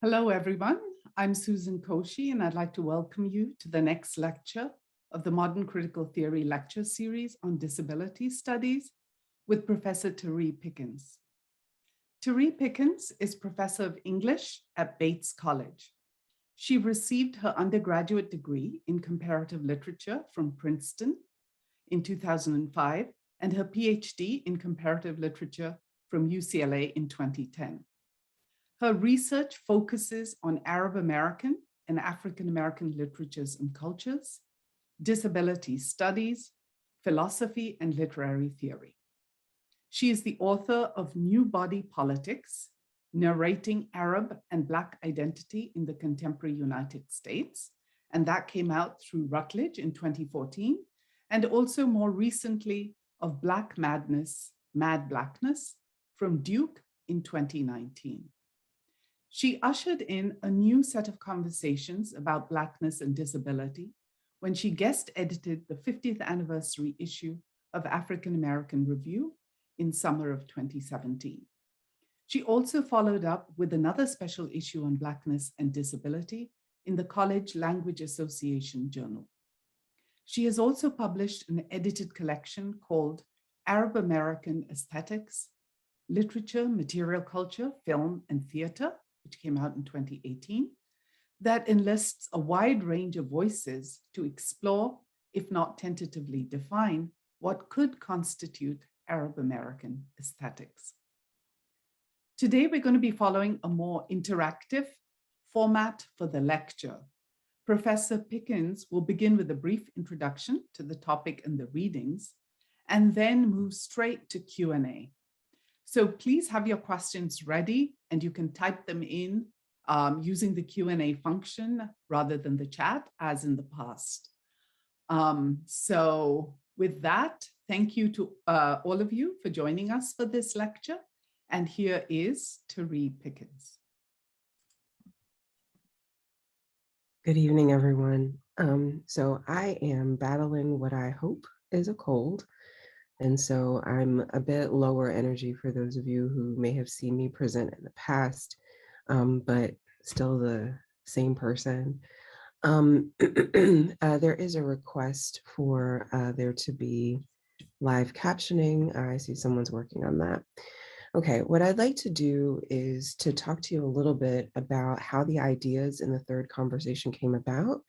Hello, everyone. I'm Susan Koshy, and I'd like to welcome you to the next lecture of the Modern Critical Theory lecture series on disability studies with Professor Therí Pickens. Therí Pickens is professor of English at Bates College. She received her undergraduate degree in comparative literature from Princeton in 2005 and her PhD in comparative literature from UCLA in 2010. Her research focuses on Arab American and African American literatures and cultures, disability studies, philosophy, and literary theory. She is the author of New Body Politics, Narrating Arab and Black Identity in the Contemporary United States, and that came out through Routledge in 2014, and also more recently of Black Madness, Mad Blackness from Duke in 2019. She ushered in a new set of conversations about Blackness and disability when she guest edited the 50th anniversary issue of African American Review in summer of 2017. She also followed up with another special issue on Blackness and disability in the College Language Association Journal. She has also published an edited collection called Arab American Aesthetics, Literature, Material Culture, Film, and Theater, which came out in 2018, that enlists a wide range of voices to explore, if not tentatively define, what could constitute Arab American aesthetics. Today, we're going to be following a more interactive format for the lecture. Professor Pickens will begin with a brief introduction to the topic and the readings, and then move straight to Q&A. So please have your questions ready, and you can type them in using the Q&A function rather than the chat, as in the past. So with that, thank you to all of you for joining us for this lecture. And here is Therí Pickens. Good evening, everyone. So I am battling what I hope is a cold. And so I'm a bit lower energy for those of you who may have seen me present in the past, but still the same person. There is a request for there to be live captioning. I see someone's working on that. Okay, what I'd like to do is to talk to you a little bit about how the ideas in the third conversation came about.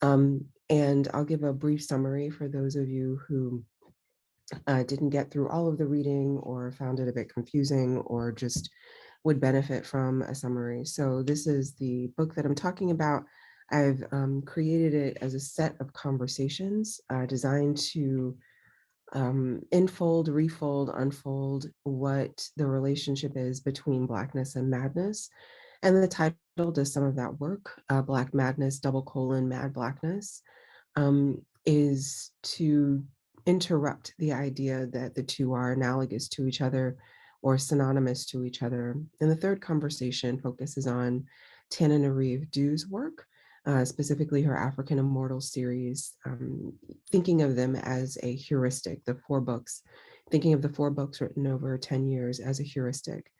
And I'll give a brief summary for those of you who didn't get through all of the reading or found it a bit confusing or just would benefit from a summary. So this is the book that I'm talking about. I've created it as a set of conversations designed to enfold, refold, unfold what the relationship is between Blackness and madness. And the title does some of that work, Black Madness, : Mad Blackness, is to interrupt the idea that the two are analogous to each other or synonymous to each other. And the third conversation focuses on Tananarive Dew's work, specifically her African Immortals series, thinking of them as a heuristic, the 4 books, thinking of the 4 books written over 10 years as a heuristic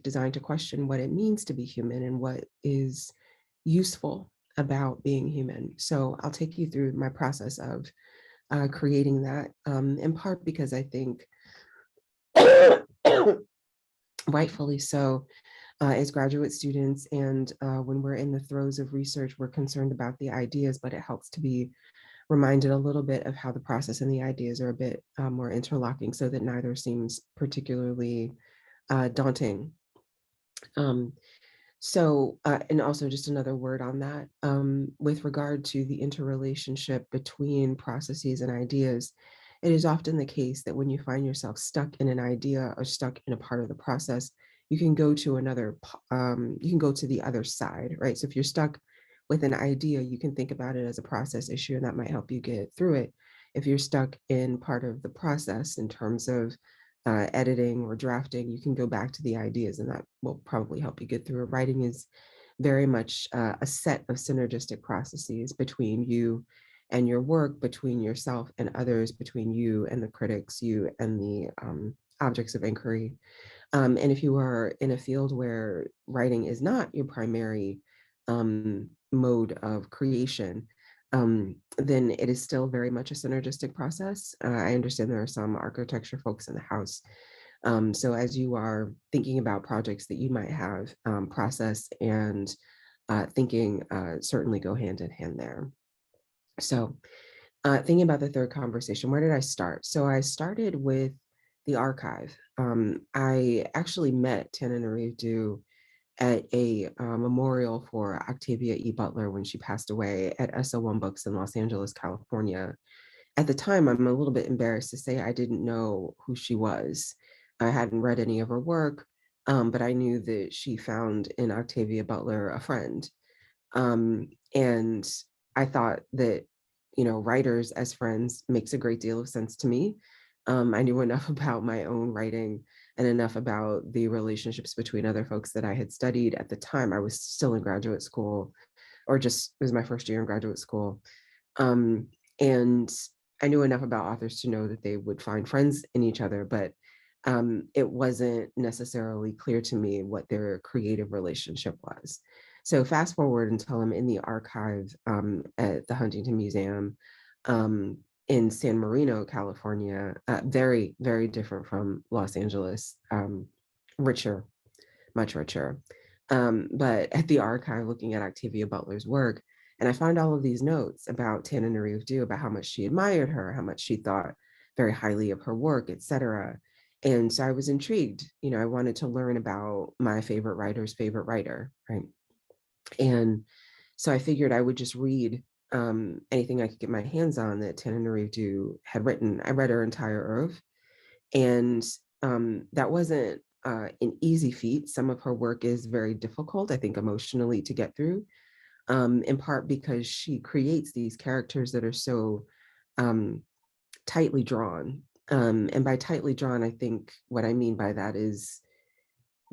designed to question what it means to be human and what is useful about being human. So I'll take you through my process of creating that, in part because I think, rightfully so, as graduate students and when we're in the throes of research, we're concerned about the ideas, but it helps to be reminded a little bit of how the process and the ideas are a bit more interlocking so that neither seems particularly daunting. And also just another word on that, with regard to the interrelationship between processes and ideas, it is often the case that when you find yourself stuck in an idea or stuck in a part of the process, you can go to the other side, right? So if you're stuck with an idea, you can think about it as a process issue, and that might help you get through it. If you're stuck in part of the process in terms of editing or drafting, you can go back to the ideas, and that will probably help you get through it. Writing is very much a set of synergistic processes between you and your work, between yourself and others, between you and the critics, you and the objects of inquiry. And if you are in a field where writing is not your primary mode of creation, then it is still very much a synergistic process. I understand there are some architecture folks in the house. So as you are thinking about projects that you might have, process and thinking certainly go hand in hand there. So thinking about the third conversation, where did I start? So I started with the archive. I actually met Tananarive at a memorial for Octavia E. Butler when she passed away at SO1 Books in Los Angeles, California. At the time, I'm a little bit embarrassed to say I didn't know who she was. I hadn't read any of her work, but I knew that she found in Octavia Butler a friend. And I thought that, writers as friends makes a great deal of sense to me. I knew enough about my own writing and enough about the relationships between other folks that I had studied at the time. I was still in graduate school, or just it was my first year in graduate school. And I knew enough about authors to know that they would find friends in each other, but it wasn't necessarily clear to me what their creative relationship was. So fast forward until I'm in the archive at the Huntington Museum in San Marino, California, very, very different from Los Angeles, richer, much richer. But at the archive, looking at Octavia Butler's work, and I found all of these notes about Tananarive, about how much she admired her, how much she thought very highly of her work, etc. And so I was intrigued. I wanted to learn about my favorite writer's favorite writer, right? And so I figured I would just read anything I could get my hands on that Tananarive had written. I read her entire oeuvre, and that wasn't an easy feat. Some of her work is very difficult, I think, emotionally to get through, in part because she creates these characters that are so tightly drawn. And by tightly drawn, I think what I mean by that is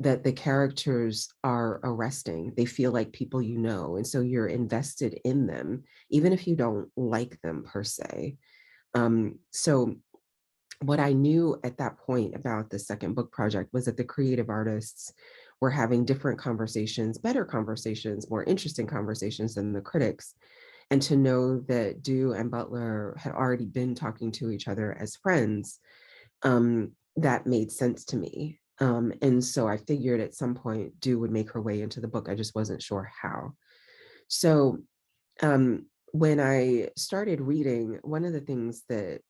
that the characters are arresting. They feel like people you know, and so you're invested in them, even if you don't like them per se. So what I knew at that point about the second book project was that the creative artists were having different conversations, better conversations, more interesting conversations than the critics. And to know that Dew and Butler had already been talking to each other as friends, that made sense to me. And so I figured at some point Dew would make her way into the book. I just wasn't sure how. So when I started reading, one of the things that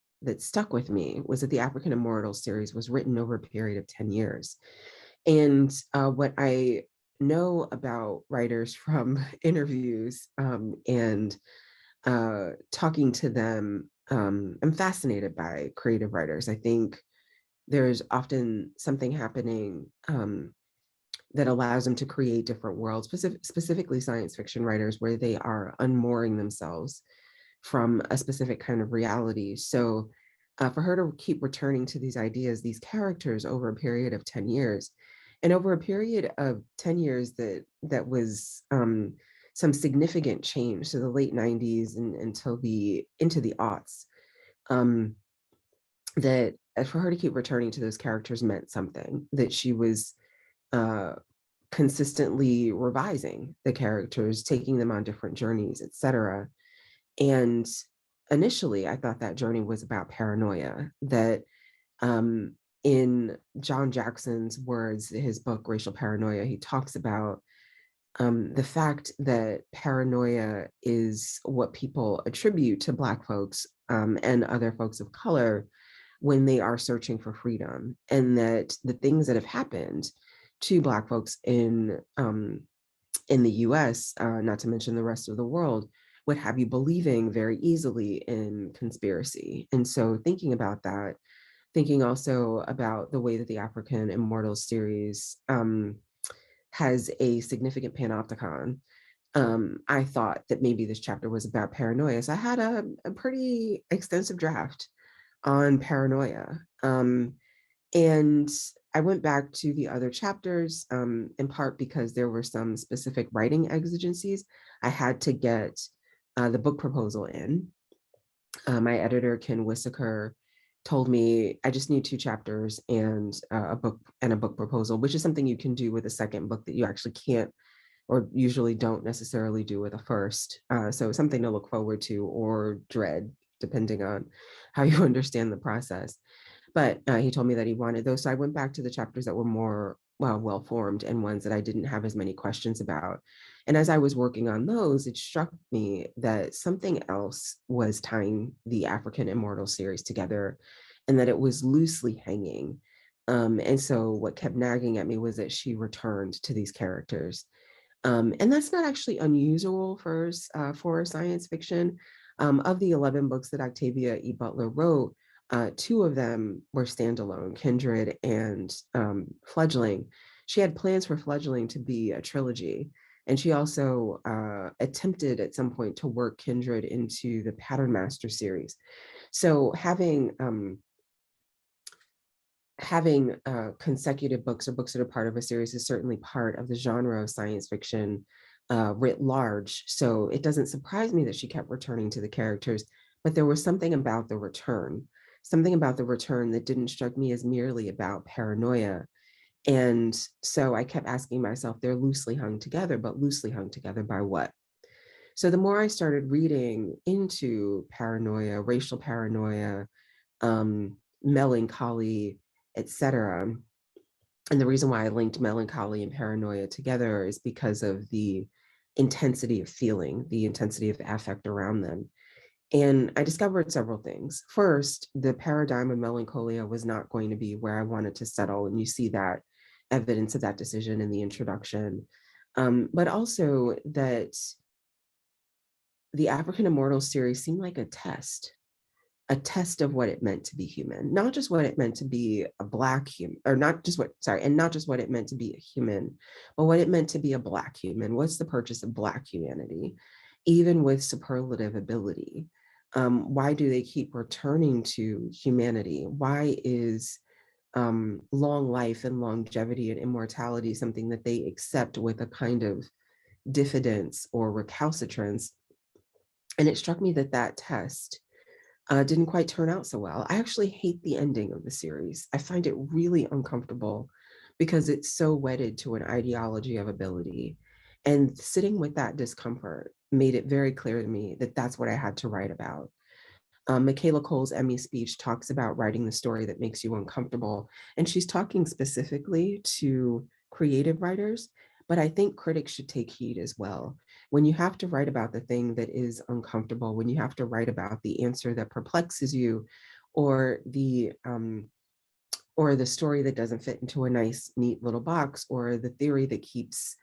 stuck with me was that the African Immortal series was written over a period of 10 years. And what I know about writers from interviews and talking to them, I'm fascinated by creative writers. I think there's often something happening that allows them to create different worlds, specifically science fiction writers, where they are unmooring themselves from a specific kind of reality. So for her to keep returning to these ideas, these characters over a period of 10 years, and over a period of 10 years that was some significant change, so the late 90s and until into the aughts, that for her to keep returning to those characters meant something, that she was consistently revising the characters, taking them on different journeys, etc. And initially, I thought that journey was about paranoia, that in John Jackson's words, his book, Racial Paranoia, he talks about the fact that paranoia is what people attribute to Black folks and other folks of color when they are searching for freedom, and that the things that have happened to Black folks in the US, not to mention the rest of the world, would have you believing very easily in conspiracy. And so thinking about that, thinking also about the way that the African Immortals series has a significant panopticon, I thought that maybe this chapter was about paranoia. So I had a pretty extensive draft on paranoia. And I went back to the other chapters, in part because there were some specific writing exigencies. I had to get the book proposal in. My editor, Ken Wissaker, told me I just need 2 chapters and a book proposal, which is something you can do with a second book that you actually can't or usually don't necessarily do with a first. So something to look forward to or dread, depending on how you understand the process. But he told me that he wanted those. So I went back to the chapters that were more well-formed and ones that I didn't have as many questions about. And as I was working on those, it struck me that something else was tying the African Immortal series together and that it was loosely hanging. And so what kept nagging at me was that she returned to these characters. And that's not actually unusual for science fiction. Of the 11 books that Octavia E. Butler wrote, 2 of them were standalone, Kindred and Fledgling. She had plans for Fledgling to be a trilogy. And she also attempted at some point to work Kindred into the Pattern Master series. So having consecutive books or books that are part of a series is certainly part of the genre of science fiction writ large. So it doesn't surprise me that she kept returning to the characters, but there was something about the return that didn't strike me as merely about paranoia. And so I kept asking myself, they're loosely hung together, but loosely hung together by what? So the more I started reading into paranoia, racial paranoia, melancholy, etc. And the reason why I linked melancholy and paranoia together is because of the intensity of feeling, the intensity of affect around them. And I discovered several things. First, the paradigm of melancholia was not going to be where I wanted to settle. And you see that evidence of that decision in the introduction. But also that the African Immortal series seemed like a test of what it meant to be human, not just what it meant to be a Black human, or not just what it meant to be a human, but what it meant to be a Black human. What's the purchase of Black humanity, even with superlative ability? Why do they keep returning to humanity? Why is long life and longevity and immortality something that they accept with a kind of diffidence or recalcitrance? And it struck me that that test didn't quite turn out so well. I actually hate the ending of the series. I find it really uncomfortable because it's so wedded to an ideology of ability. And sitting with that discomfort made it very clear to me that that's what I had to write about. Michaela Cole's Emmy speech talks about writing the story that makes you uncomfortable. And she's talking specifically to creative writers, but I think critics should take heed as well. When you have to write about the thing that is uncomfortable, when you have to write about the answer that perplexes you, or the story that doesn't fit into a nice, neat little box, or the theory that keeps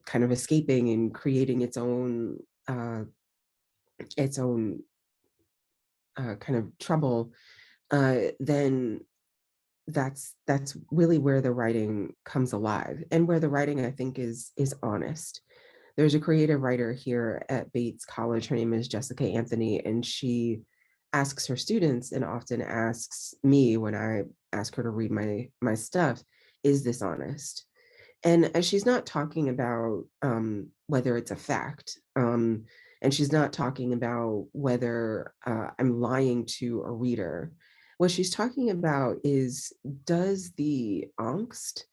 kind of escaping and creating its own kind of trouble, then that's really where the writing comes alive, and where the writing, I think, is honest. There's a creative writer here at Bates College. Her name is Jessica Anthony, and she asks her students, and often asks me when I ask her to read my stuff, is this honest? And she's not talking about whether it's a fact, and she's not talking about whether I'm lying to a reader. What she's talking about is, does the angst,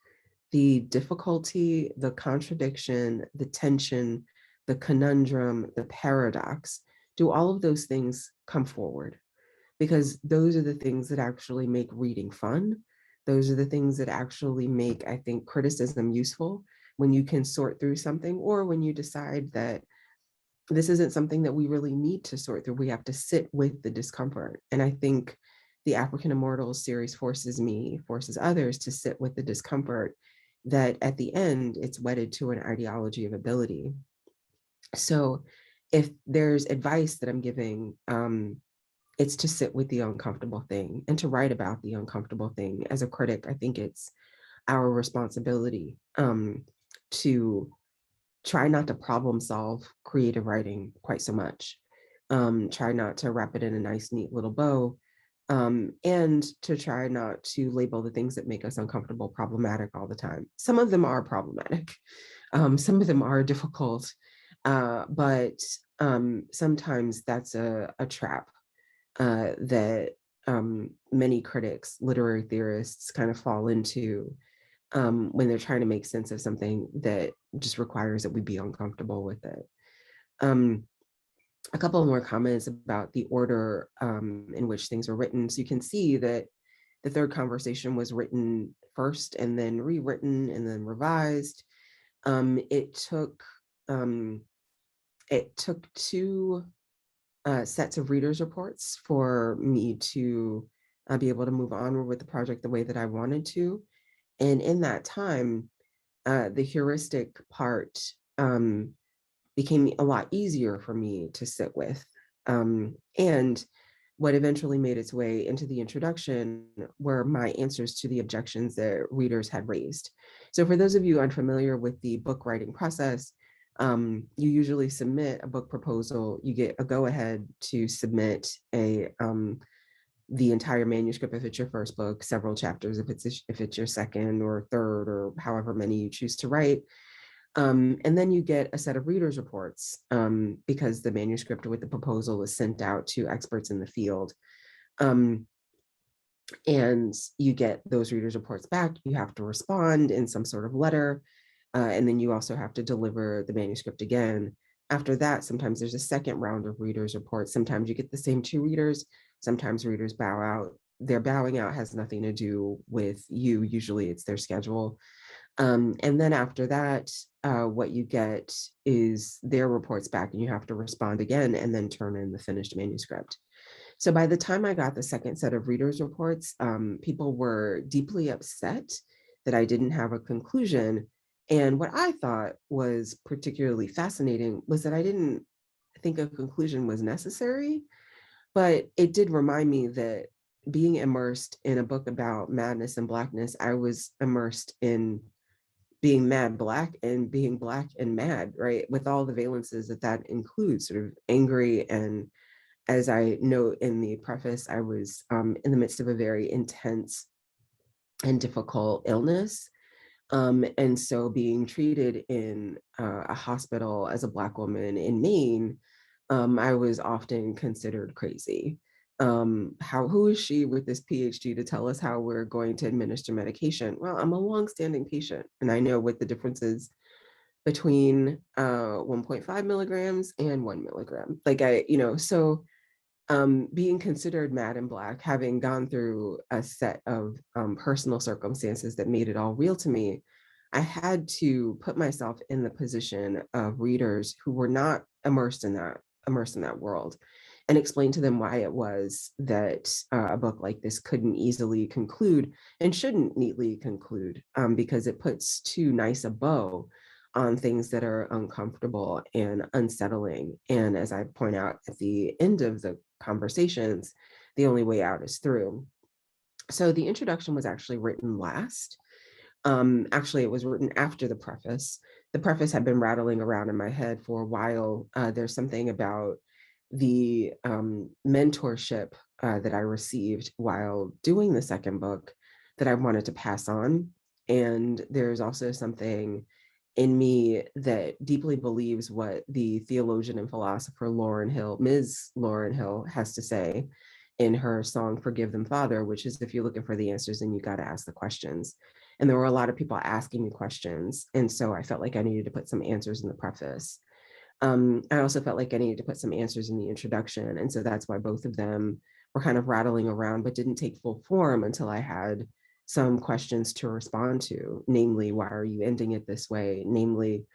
the difficulty, the contradiction, the tension, the conundrum, the paradox, do all of those things come forward? Because those are the things that actually make reading fun. Those are the things that actually make, I think, criticism useful, when you can sort through something, or when you decide that this isn't something that we really need to sort through. We have to sit with the discomfort. And I think the African Immortals series forces others to sit with the discomfort, that at the end, it's wedded to an ideology of ability. So if there's advice that I'm giving, it's to sit with the uncomfortable thing and to write about the uncomfortable thing. As a critic, I think it's our responsibility to try not to problem solve creative writing quite so much. Try not to wrap it in a nice, neat little bow, and to try not to label the things that make us uncomfortable problematic all the time. Some of them are problematic. Some of them are difficult, but sometimes that's a trap that many critics, literary theorists kind of fall into when they're trying to make sense of something that just requires that we be uncomfortable with it. Um, a couple more comments about the order in which things were written. So you can see that the third conversation was written first and then rewritten and then revised. It took two sets of readers' reports for me to be able to move onward with the project the way that I wanted to. And in that time, the heuristic part became a lot easier for me to sit with. And what eventually made its way into the introduction were my answers to the objections that readers had raised. So for those of you unfamiliar with the book writing process, you usually submit a book proposal, you get a go-ahead to submit the entire manuscript if it's your first book, several chapters if it's your second or third or however many you choose to write. And then you get a set of readers' reports because the manuscript with the proposal is sent out to experts in the field. And you get those readers' reports back. You have to respond in some sort of letter. And then you also have to deliver the manuscript again. After that, sometimes there's a second round of readers' reports. Sometimes you get the same two readers. Sometimes readers bow out. Their bowing out has nothing to do with you. Usually it's their schedule. And then after that, what you get is their reports back and you have to respond again and then turn in the finished manuscript. So by the time I got the second set of readers' reports, people were deeply upset that I didn't have a conclusion. And what I thought was particularly fascinating was that I didn't think a conclusion was necessary, but it did remind me that being immersed in a book about madness and Blackness, I was immersed in being mad Black and being Black and mad, right? With all the valences that includes, sort of angry. And as I note in the preface, I was in the midst of a very intense and difficult illness. And so being treated in a hospital as a Black woman in Maine, I was often considered crazy. Who is she with this PhD to tell us how we're going to administer medication? Well, I'm a longstanding patient, and I know what the difference is between 1.5 milligrams and 1 milligram. So being considered mad and Black, having gone through a set of personal circumstances that made it all real to me, I had to put myself in the position of readers who were not immersed in that world, and explain to them why it was that a book like this couldn't easily conclude and shouldn't neatly conclude, because it puts too nice a bow on things that are uncomfortable and unsettling. And as I point out at the end of the conversations, the only way out is through. So the introduction was actually written last. Actually, it was written after the preface. The preface had been rattling around in my head for a while. There's something about the mentorship that I received while doing the second book that I wanted to pass on. And there's also something in me that deeply believes what the theologian and philosopher Ms. Lauryn Hill, has to say in her song, Forgive Them, Father, which is, if you're looking for the answers, then you got to ask the questions. And there were a lot of people asking me questions. And so I felt like I needed to put some answers in the preface. I also felt like I needed to put some answers in the introduction. And so that's why both of them were kind of rattling around, but didn't take full form until I had some questions to respond to, namely, why are you ending it this way? Namely,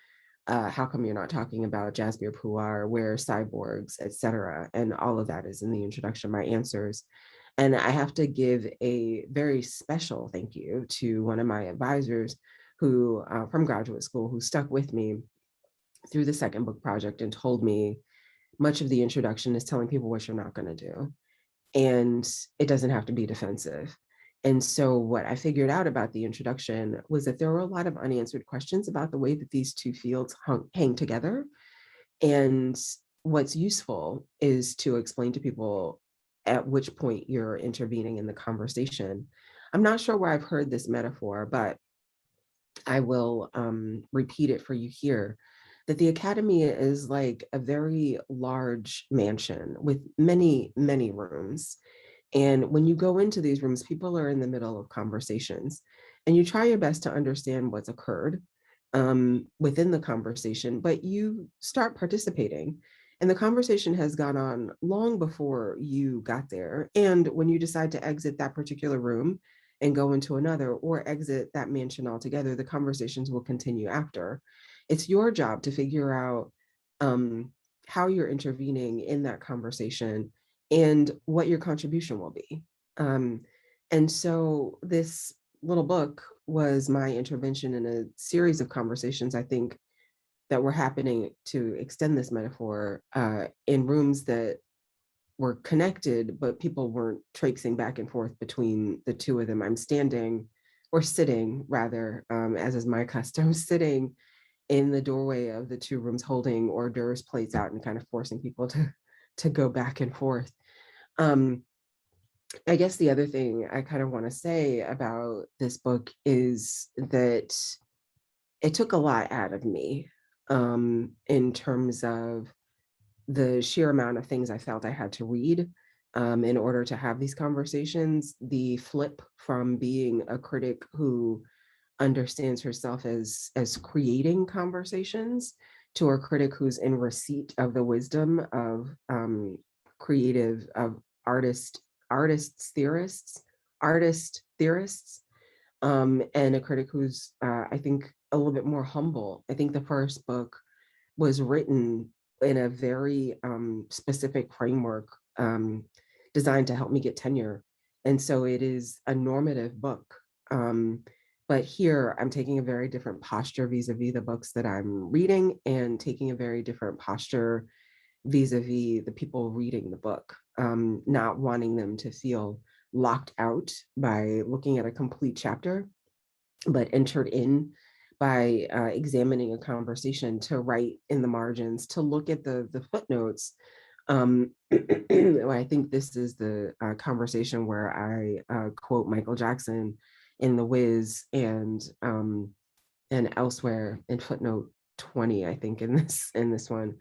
how come you're not talking about Jasbir Puar, where cyborgs, et cetera? And all of that is in the introduction, my answers. And I have to give a very special thank you to one of my advisors who, from graduate school, who stuck with me through the second book project and told me much of the introduction is telling people what you're not going to do. And it doesn't have to be defensive. And so what I figured out about the introduction was that there were a lot of unanswered questions about the way that these two fields hang together. And what's useful is to explain to people at which point you're intervening in the conversation. I'm not sure where I've heard this metaphor, but I will repeat it for you here, that the academy is like a very large mansion with many, many rooms. And when you go into these rooms, people are in the middle of conversations, and you try your best to understand what's occurred within the conversation, but you start participating. And the conversation has gone on long before you got there. And when you decide to exit that particular room and go into another, or exit that mansion altogether, the conversations will continue after. It's your job to figure out how you're intervening in that conversation and what your contribution will be. Um, and so this little book was my intervention in a series of conversations, I think, that were happening, to extend this metaphor, in rooms that were connected, but people weren't traipsing back and forth between the two of them. I'm standing, or sitting rather, as is my custom, sitting in the doorway of the two rooms, holding hors d'oeuvres plates out and kind of forcing people to go back and forth. Um, I guess the other thing I kind of want to say about this book is that it took a lot out of me, in terms of the sheer amount of things I felt I had to read in order to have these conversations. The flip from being a critic who understands herself as creating conversations, to a critic who's in receipt of the wisdom of creative, of artists theorists, artist theorists, and a critic who's I think a little bit more humble. I think the first book was written in a very specific framework, designed to help me get tenure, and so it is a normative book. But here I'm taking a very different posture vis-a-vis the books that I'm reading, and taking a very different posture vis-a-vis the people reading the book, not wanting them to feel locked out by looking at a complete chapter, but entered in by examining a conversation, to write in the margins, to look at the footnotes. I think this is the conversation where I quote Michael Jackson in The Wiz, and elsewhere in footnote 20, I think, in this one.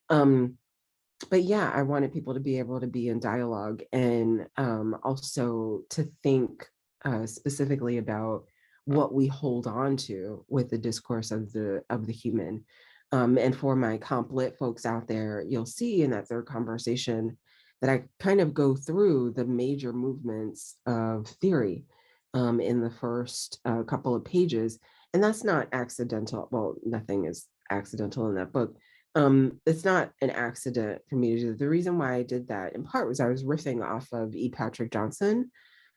But yeah, I wanted people to be able to be in dialogue, and also to think specifically about what we hold on to with the discourse of the human. And for my comp lit folks out there, you'll see in that third conversation that I kind of go through the major movements of theory in the first couple of pages. And that's not accidental. Well, nothing is accidental in that book. It's not an accident for me to do. The reason why I did that in part was I was riffing off of E. Patrick Johnson,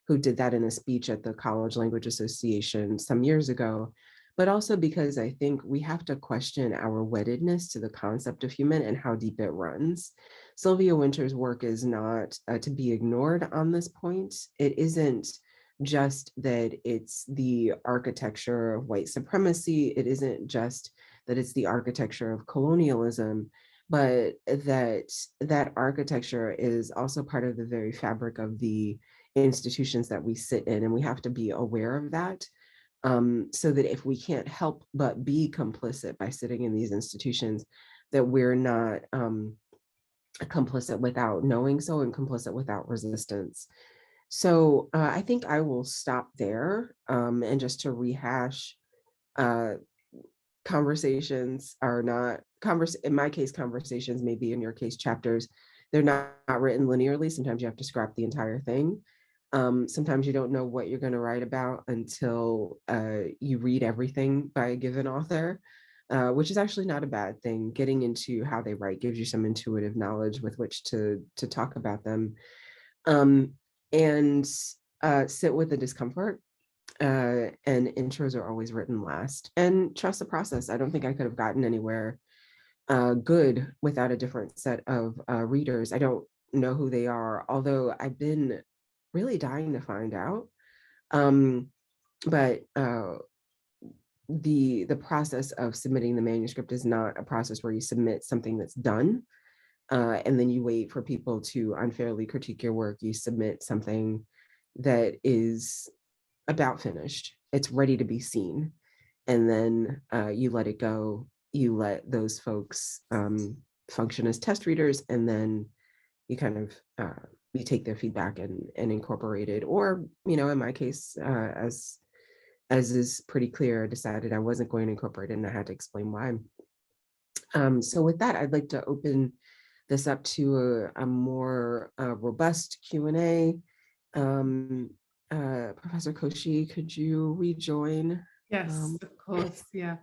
who did that in a speech at the College Language Association some years ago, but also because I think we have to question our weddedness to the concept of human and how deep it runs. Sylvia Wynter's work is not to be ignored on this point. It isn't just that it's the architecture of white supremacy. It isn't just that it's the architecture of colonialism, but that architecture is also part of the very fabric of the institutions that we sit in, and we have to be aware of that, so that if we can't help but be complicit by sitting in these institutions, that we're not complicit without knowing so, and complicit without resistance. So I think I will stop there, and just to rehash, uh, conversations are not in my case, conversations, maybe in your case, chapters, they're not written linearly. Sometimes you have to scrap the entire thing. Sometimes you don't know what you're going to write about until you read everything by a given author, which is actually not a bad thing. Getting into how they write gives you some intuitive knowledge with which to talk about them, and sit with the discomfort. And intros are always written last, and trust the process. I don't think I could have gotten anywhere good without a different set of readers. I don't know who they are, although I've been really dying to find out. But the process of submitting the manuscript is not a process where you submit something that's done, and then you wait for people to unfairly critique your work. You submit something that is about finished. It's ready to be seen. And then you let it go. You let those folks function as test readers, and then you kind of we take their feedback and incorporate it. Or, in my case, as is pretty clear, I decided I wasn't going to incorporate it and I had to explain why. So with that, I'd like to open this up to a more robust Q&A. Professor Koshy, could you rejoin? Yes, of course. Yeah.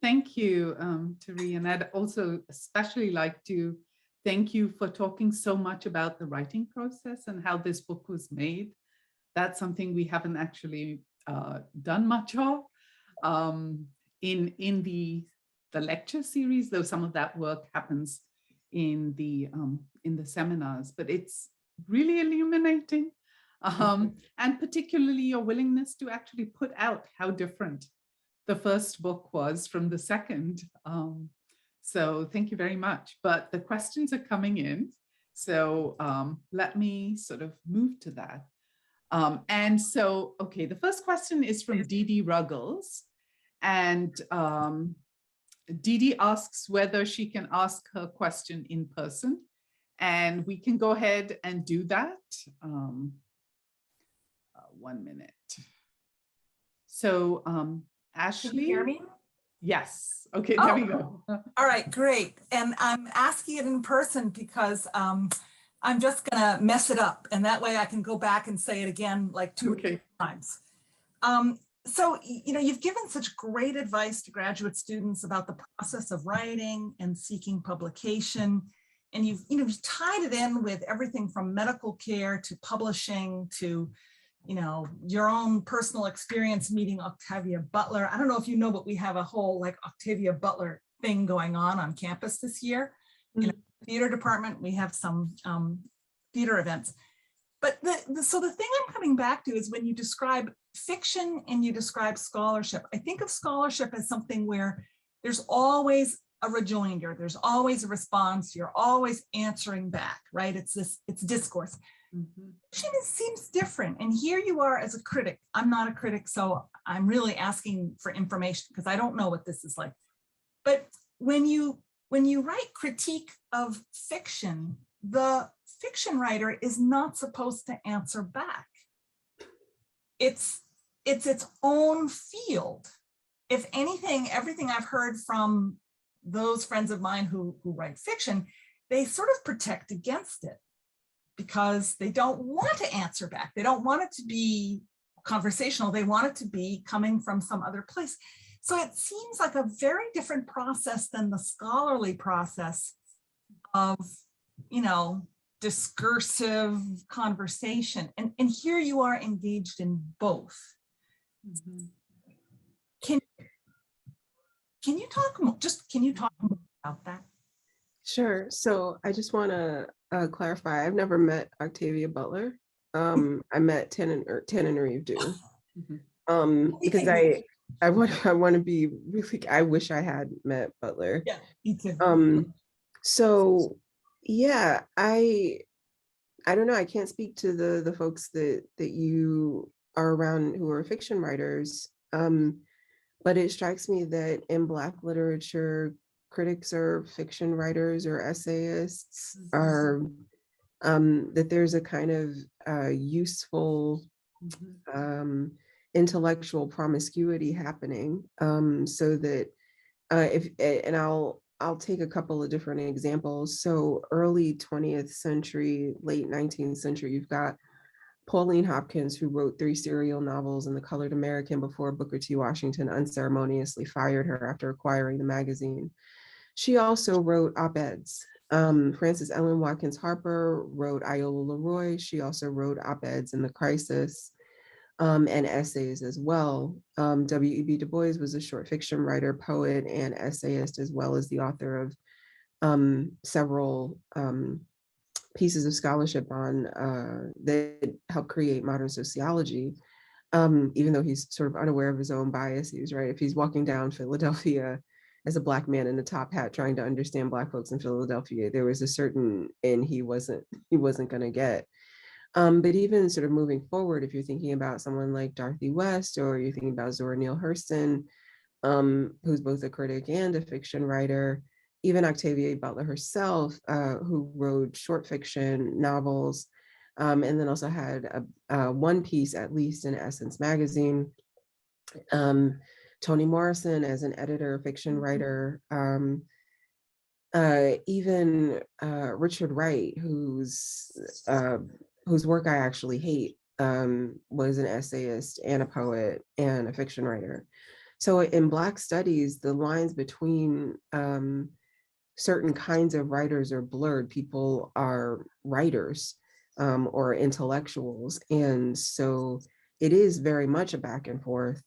Thank you, Therí. And I'd also especially like to thank you for talking so much about the writing process and how this book was made. That's something we haven't actually done much of in the lecture series, though some of that work happens in the seminars. But it's really illuminating. And particularly your willingness to actually put out how different the first book was from the second. So thank you very much. But the questions are coming in. So let me sort of move to that. And so, okay, the first question is from Dee Dee Ruggles. And Dee Dee asks whether she can ask her question in person. And we can go ahead and do that. 1 minute. So Ashley? Can you hear me? Yes. Okay, there we go. All right, great. And I'm asking it in person because I'm just gonna mess it up. And that way I can go back and say it again like two times. So, you've given such great advice to graduate students about the process of writing and seeking publication. And you've tied it in with everything from medical care to publishing to your own personal experience meeting Octavia Butler. I don't know if you know, but we have a whole Octavia Butler thing going on campus this year. In the theater department, we have some theater events. But so the thing I'm coming back to is when you describe fiction and you describe scholarship, I think of scholarship as something where there's always a rejoinder, there's always a response, you're always answering back, right? It's discourse. Fiction seems different. And here you are as a critic. I'm not a critic, so I'm really asking for information because I don't know what this is like. But when you write critique of fiction, the fiction writer is not supposed to answer back. It's its own field. If anything, everything I've heard from those friends of mine who write fiction, they sort of protect against it because they don't want to answer back. They don't want it to be conversational. They want it to be coming from some other place. So it seems like a very different process than the scholarly process of, discursive conversation. And here you are engaged in both. Can you talk more about that? Sure. So I just want to clarify. I've never met Octavia Butler. I met Tannen Reeve do. Because I want to be really. I wish I had met Butler. Yeah, me too. So yeah, I don't know. I can't speak to the folks that you are around who are fiction writers. But it strikes me that in Black literature, critics or fiction writers or essayists are that there's a kind of useful intellectual promiscuity happening, so that I'll take a couple of different examples. So early 20th century, late 19th century, you've got Pauline Hopkins, who wrote 3 serial novels in The Colored American before Booker T. Washington unceremoniously fired her after acquiring the magazine. She also wrote op-eds. Frances Ellen Watkins Harper wrote Iola Leroy. She also wrote op-eds in The Crisis and essays as well. W.E.B. Du Bois was a short fiction writer, poet, and essayist, as well as the author of several pieces of scholarship on that helped create modern sociology, even though he's sort of unaware of his own biases, right? If he's walking down Philadelphia as a Black man in a top hat trying to understand Black folks in Philadelphia, there was a certain in he wasn't going to get. But even sort of moving forward, if you're thinking about someone like Dorothy West, or you're thinking about Zora Neale Hurston, who's both a critic and a fiction writer, even Octavia Butler herself, who wrote short fiction novels, And then also had one piece, at least in Essence magazine. Toni Morrison as an editor, fiction writer, even Richard Wright, whose work I actually hate, was an essayist and a poet and a fiction writer. So in Black studies, the lines between certain kinds of writers are blurred. People are writers or intellectuals. And so it is very much a back and forth,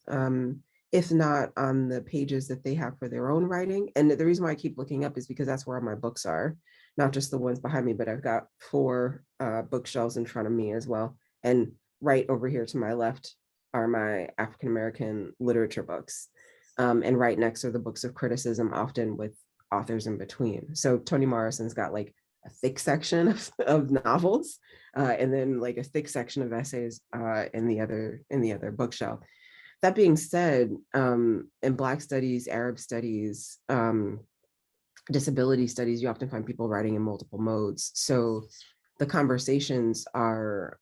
if not on the pages that they have for their own writing. And the reason why I keep looking up is because that's where my books are, not just the ones behind me, but I've got 4 bookshelves in front of me as well. And right over here to my left are my African-American literature books. And right next are the books of criticism, often with authors in between. So Toni Morrison's got like a thick section of novels, and then like a thick section of essays in the other bookshelf. That being said, in Black studies, Arab studies, disability studies, you often find people writing in multiple modes. So the conversations are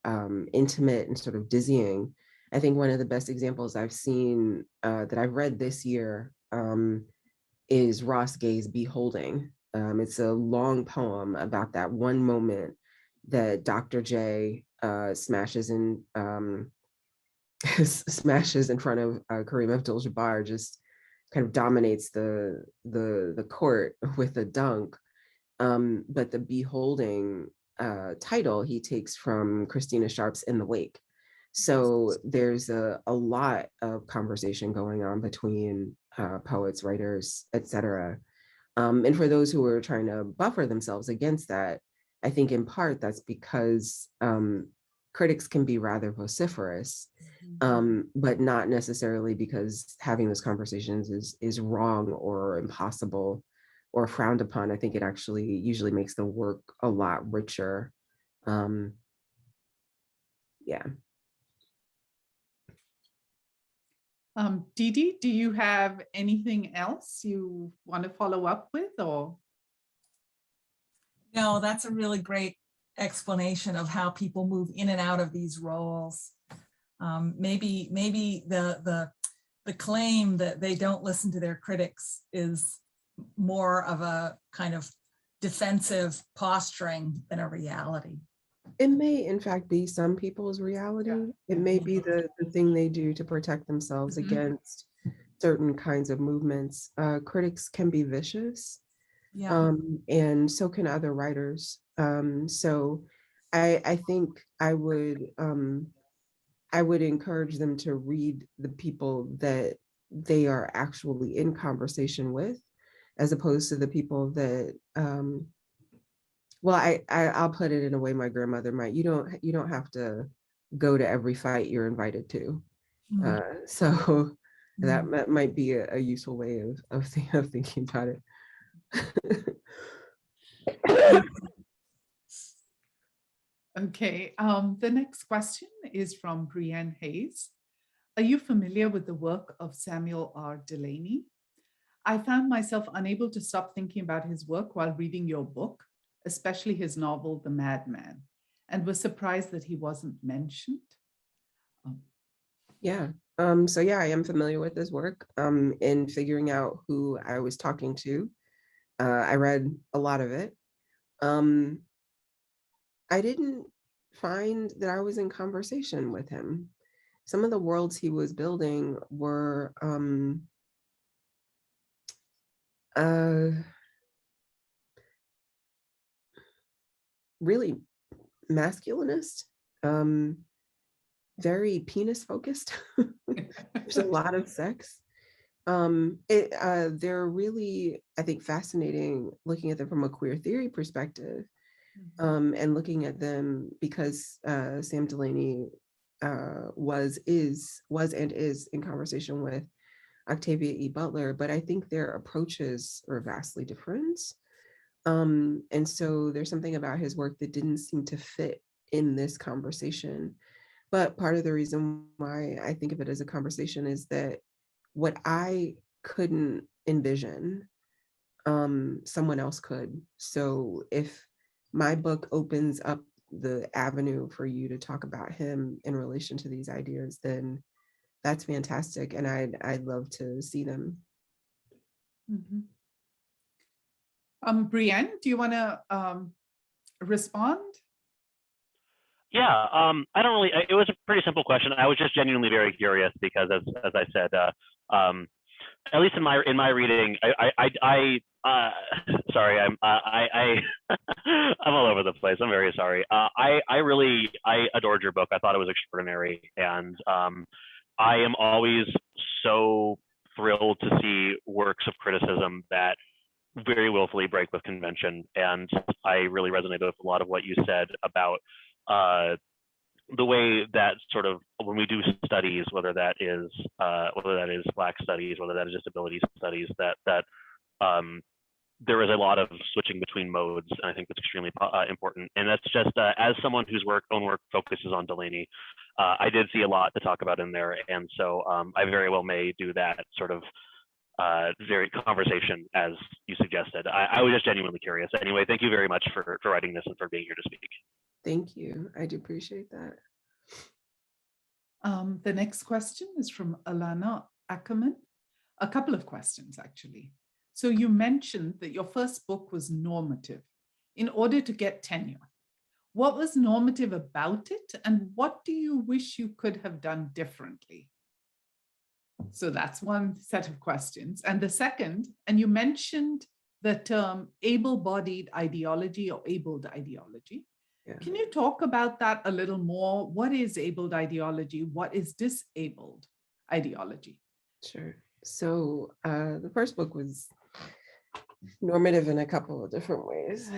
intimate and sort of dizzying. I think one of the best examples I've seen that I've read this year is Ross Gay's Beholding. It's a long poem about that one moment that Dr. J smashes in front of Kareem Abdul-Jabbar, just kind of dominates the court with a dunk. But the Beholding title he takes from Christina Sharp's In the Wake. So there's a lot of conversation going on between poets, writers, etc. And for those who are trying to buffer themselves against that, I think in part that's because critics can be rather vociferous, but not necessarily because having those conversations is wrong or impossible or frowned upon. I think it actually usually makes the work a lot richer. Yeah. Didi, do you have anything else you want to follow up with, or? No, that's a really great explanation of how people move in and out of these roles. Maybe the claim that they don't listen to their critics is more of a kind of defensive posturing than a reality. It may, in fact, be some people's reality. Yeah. It may be the thing they do to protect themselves against certain kinds of movements. Critics can be vicious, and so can other writers. So I think I would encourage them to read the people that they are actually in conversation with, as opposed to the people that well, I'll put it in a way my grandmother might. You don't have to go to every fight you're invited to. So that might be a useful way of thinking about it. Okay, the next question is from Brienne Hayes. Are you familiar with the work of Samuel R Delany? I found myself unable to stop thinking about his work while reading your book, especially his novel, The Madman, and was surprised that he wasn't mentioned. Yeah. So yeah, I am familiar with his work. In figuring out who I was talking to, I read a lot of it. I didn't find that I was in conversation with him. Some of the worlds he was building were really masculinist, very penis focused. There's a lot of sex. They're really, I think, fascinating looking at them from a queer theory perspective, and looking at them because Sam Delany was and is in conversation with Octavia E. Butler, but I think their approaches are vastly different. And so there's something about his work that didn't seem to fit in this conversation. But part of the reason why I think of it as a conversation is that what I couldn't envision, someone else could. So if my book opens up the avenue for you to talk about him in relation to these ideas, then that's fantastic. And I'd love to see them. Mm-hmm. Brienne, do you want to respond? Yeah, I don't really, it was a pretty simple question. I was just genuinely very curious because as I said, at least in my reading, sorry, I'm all over the place. I'm very sorry. I adored your book. I thought it was extraordinary, and I am always so thrilled to see works of criticism that very willfully break with convention. And I really resonated with a lot of what you said about the way that sort of when we do studies, whether that is Black studies, whether that is disability studies, that there is a lot of switching between modes, and I think that's extremely important. And that's just as someone whose own work focuses on Delany, I did see a lot to talk about in there, and so I very well may do that sort of very conversation as you suggested. I was just genuinely curious. Anyway, thank you very much for writing this and for being here to speak. Thank you. I do appreciate that. The next question is from Alana Ackerman. A couple of questions, actually. So you mentioned that your first book was normative in order to get tenure. What was normative about it, and what do you wish you could have done differently? So that's one set of questions. And the second, and you mentioned the term able-bodied ideology or abled ideology. Yeah. Can you talk about that a little more? What is abled ideology? What is disabled ideology? Sure. So the first book was normative in a couple of different ways.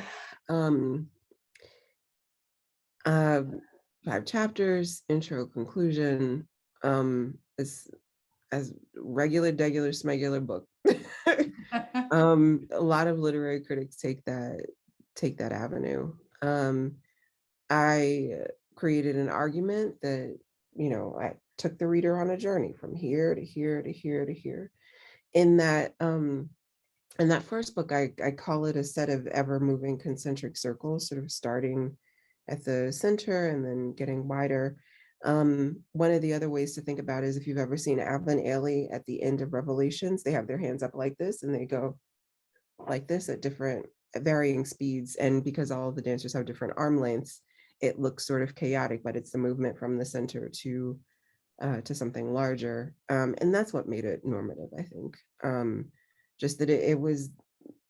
5 chapters, intro, conclusion, as regular, smegular book. A lot of literary critics take that avenue. I created an argument that, I took the reader on a journey from here to here to here to here. In that first book, I call it a set of ever-moving concentric circles, sort of starting at the center and then getting wider. One of the other ways to think about it is if you've ever seen Abba and Ailey at the end of Revelations, they have their hands up like this and they go like this at varying speeds. And because all of the dancers have different arm lengths, it looks sort of chaotic, but it's the movement from the center to something larger. And that's what made it normative, I think. Just that it was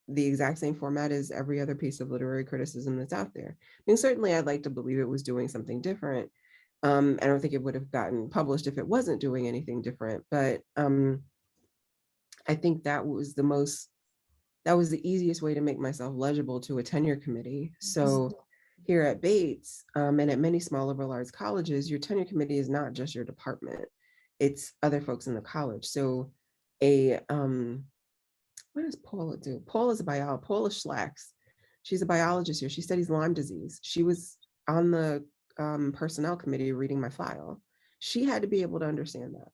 the exact same format as every other piece of literary criticism that's out there. I mean, certainly I'd like to believe it was doing something different. I don't think it would have gotten published if it wasn't doing anything different, but I think that was the easiest way to make myself legible to a tenure committee. So here at Bates and at many small liberal arts colleges, your tenure committee is not just your department, it's other folks in the college. So what does Paula do? Paula Schlacks. She's a biologist here. She studies Lyme disease. She was on the personnel committee reading my file. She had to be able to understand that.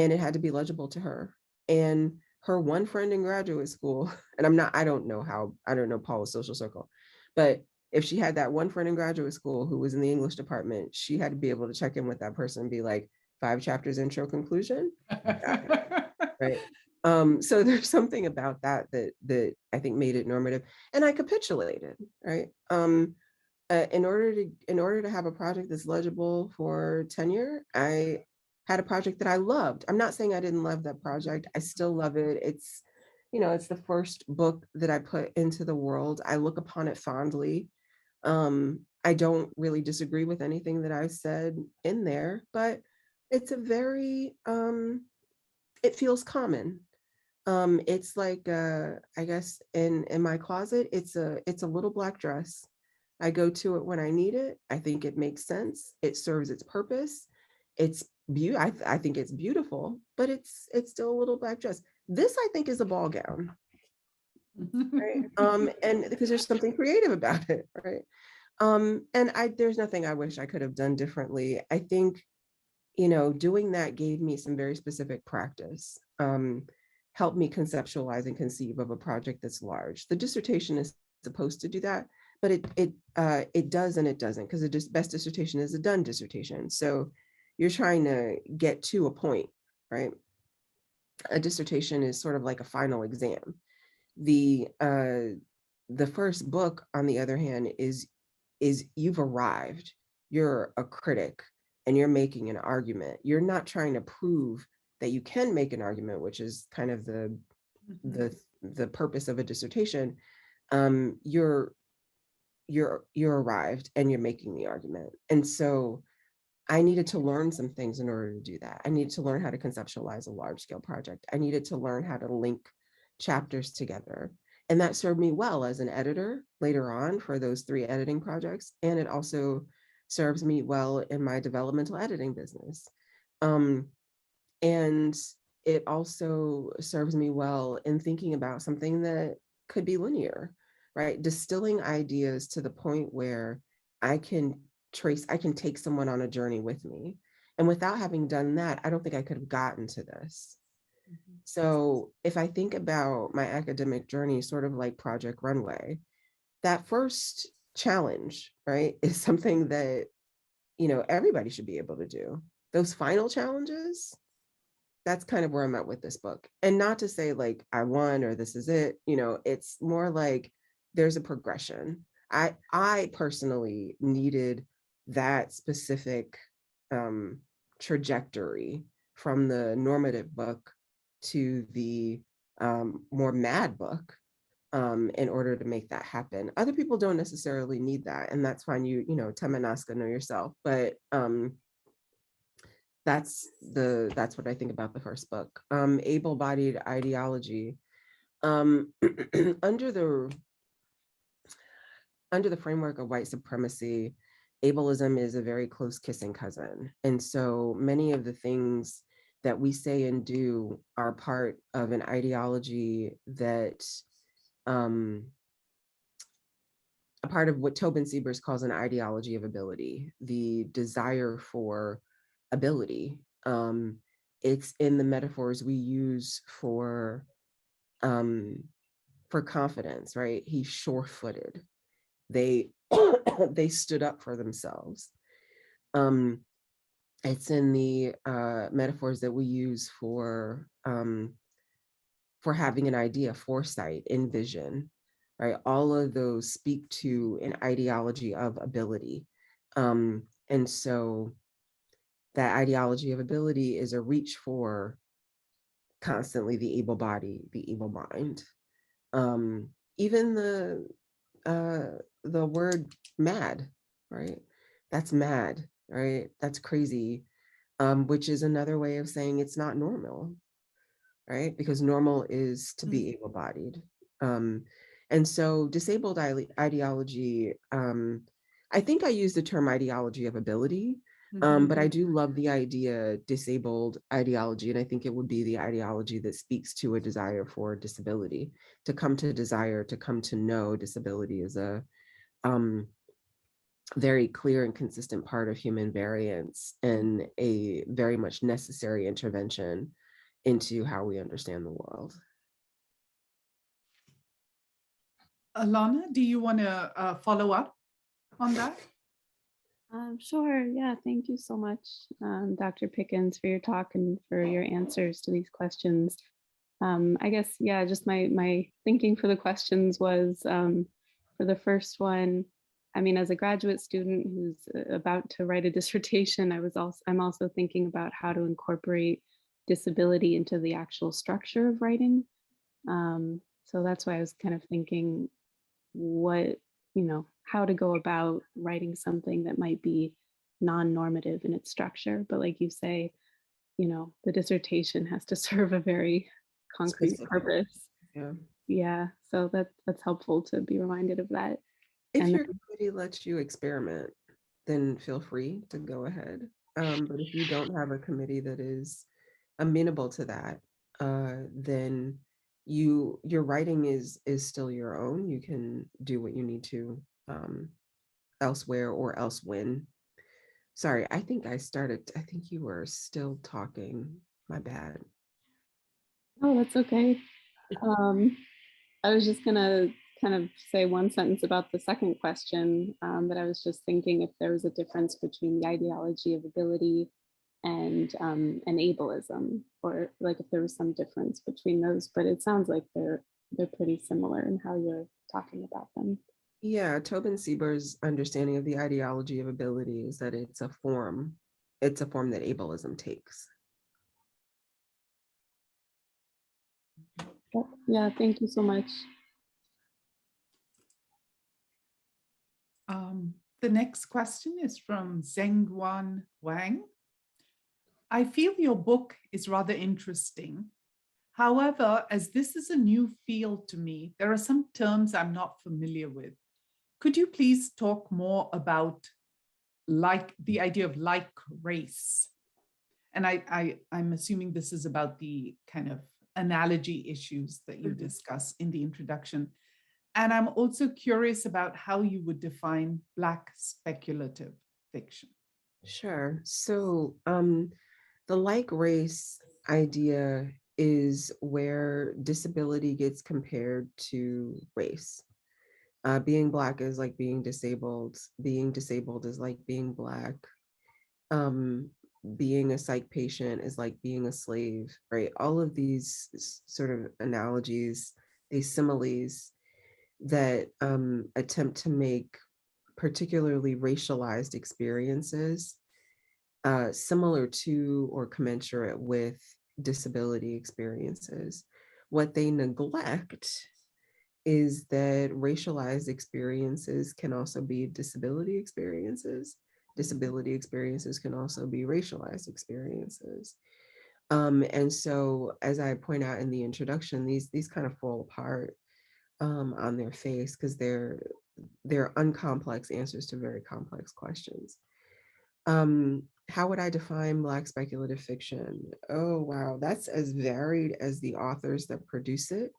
And it had to be legible to her. And her one friend in graduate school, and I don't know Paula's social circle, but if she had that one friend in graduate school who was in the English department, she had to be able to check in with that person and be like, 5 chapters, intro, conclusion. Right. So there's something about that I think made it normative, and I capitulated, right? In order to have a project that's legible for tenure, I had a project that I loved. I'm not saying I didn't love that project. I still love it. It's the first book that I put into the world. I look upon it fondly. I don't really disagree with anything that I said in there, but it's a very, it feels common. It's like, I guess in my closet, it's a little black dress. I go to it when I need it. I think it makes sense. It serves its purpose. It's I think it's beautiful, but it's still a little black dress. This, I think, is a ball gown. Right? And because there's something creative about it, right? And there's nothing I wish I could have done differently. I think, doing that gave me some very specific practice, helped me conceptualize and conceive of a project that's large. The dissertation is supposed to do that, but it does and it doesn't, because the best dissertation is a done dissertation. So you're trying to get to a point, right? A dissertation is sort of like a final exam. The first book, on the other hand, is you've arrived. You're a critic and you're making an argument. You're not trying to prove that you can make an argument, which is kind of the purpose of a dissertation. You're arrived and you're making the argument. And so I needed to learn some things in order to do that. I needed to learn how to conceptualize a large scale project. I needed to learn how to link chapters together. And that served me well as an editor later on for those 3 editing projects. And it also serves me well in my developmental editing business. And it also serves me well in thinking about something that could be linear, right? Distilling ideas to the point where I can take someone on a journey with me. And without having done that, I don't think I could have gotten to this. So if I think about my academic journey, sort of like Project Runway, that first challenge, right, is something that, everybody should be able to do. Those final challenges, that's kind of where I'm at with this book. And not to say like I won or this is it, it's more like there's a progression. I personally needed that specific trajectory from the normative book to the more mad book in order to make that happen. Other people don't necessarily need that, and that's fine. Temanaska, know yourself. But that's what I think about the first book. Able-bodied ideology. Under the framework of white supremacy, ableism is a very close kissing cousin. And so many of the things that we say and do are part of an ideology that, a part of what Tobin Siebers calls an ideology of ability, the desire for ability. It's in the metaphors we use for confidence, right? He's sure-footed. They stood up for themselves. It's in the metaphors that we use for having an idea, foresight, envision, right? All of those speak to an ideology of ability. And so that ideology of ability is a reach for constantly the able body, the able mind. Even the word mad, right? That's mad, right? That's crazy, which is another way of saying it's not normal, right? Because normal is to be able-bodied. And so disabled ideology, I think I use the term ideology of ability, but I do love the idea disabled ideology, and I think it would be the ideology that speaks to a desire for disability, to come to know disability is a very clear and consistent part of human variance and a very much necessary intervention into how we understand the world. Alana, do you want to follow up on that? Sure. Yeah. Thank you so much, Dr. Pickens, for your talk and for your answers to these questions. I guess, yeah, just my thinking for the questions was, for the first one, I mean, as a graduate student who's about to write a dissertation, I'm also thinking about how to incorporate disability into the actual structure of writing. So that's why I was kind of thinking how to go about writing something that might be non-normative in its structure. But like you say, the dissertation has to serve a very concrete purpose. Yeah. So that's helpful to be reminded of that. If your committee lets you experiment, then feel free to go ahead. But if you don't have a committee that is amenable to that, then your writing is still your own. You can do what you need to elsewhere or else when. Sorry, I think you were still talking. My bad. Oh, that's okay. I was just gonna kind of say one sentence about the second question, but I was just thinking if there was a difference between the ideology of ability and ableism, or like if there was some difference between those, but it sounds like they're pretty similar in how you're talking about them. Yeah, Tobin Sieber's understanding of the ideology of ability is that it's a form that ableism takes. Yeah, thank you so much. The next question is from Zhengguan Wang. I feel your book is rather interesting. However, as this is a new field to me, there are some terms I'm not familiar with. Could you please talk more about the idea of like race? And I'm assuming this is about the kind of analogy issues that you discuss in the introduction. And I'm also curious about how you would define Black speculative fiction. Sure. So the like race idea is where disability gets compared to race. Being Black is like being disabled. Being disabled is like being Black. Being a psych patient is like being a slave, right? All of these sort of analogies, these similes that attempt to make particularly racialized experiences similar to or commensurate with disability experiences. What they neglect is that racialized experiences can also be disability experiences. Disability experiences can also be racialized experiences. And so, as I point out in the introduction, these kind of fall apart on their face because they're uncomplex answers to very complex questions. How would I define Black speculative fiction? Oh, wow, that's as varied as the authors that produce it.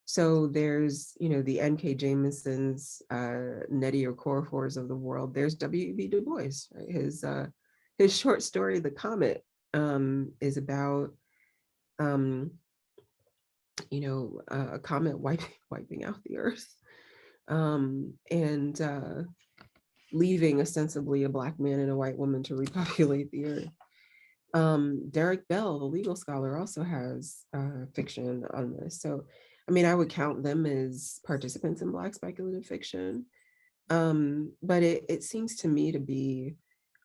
So there's, the N.K. Jamesons, Nnedi Okorafor's of the world. There's W.E.B. Du Bois, right? His short story, The Comet, is about, a comet wiping out the Earth, and leaving ostensibly a Black man and a white woman to repopulate the Earth. Derek Bell, the legal scholar, also has fiction on this. So, I would count them as participants in Black speculative fiction. But it seems to me to be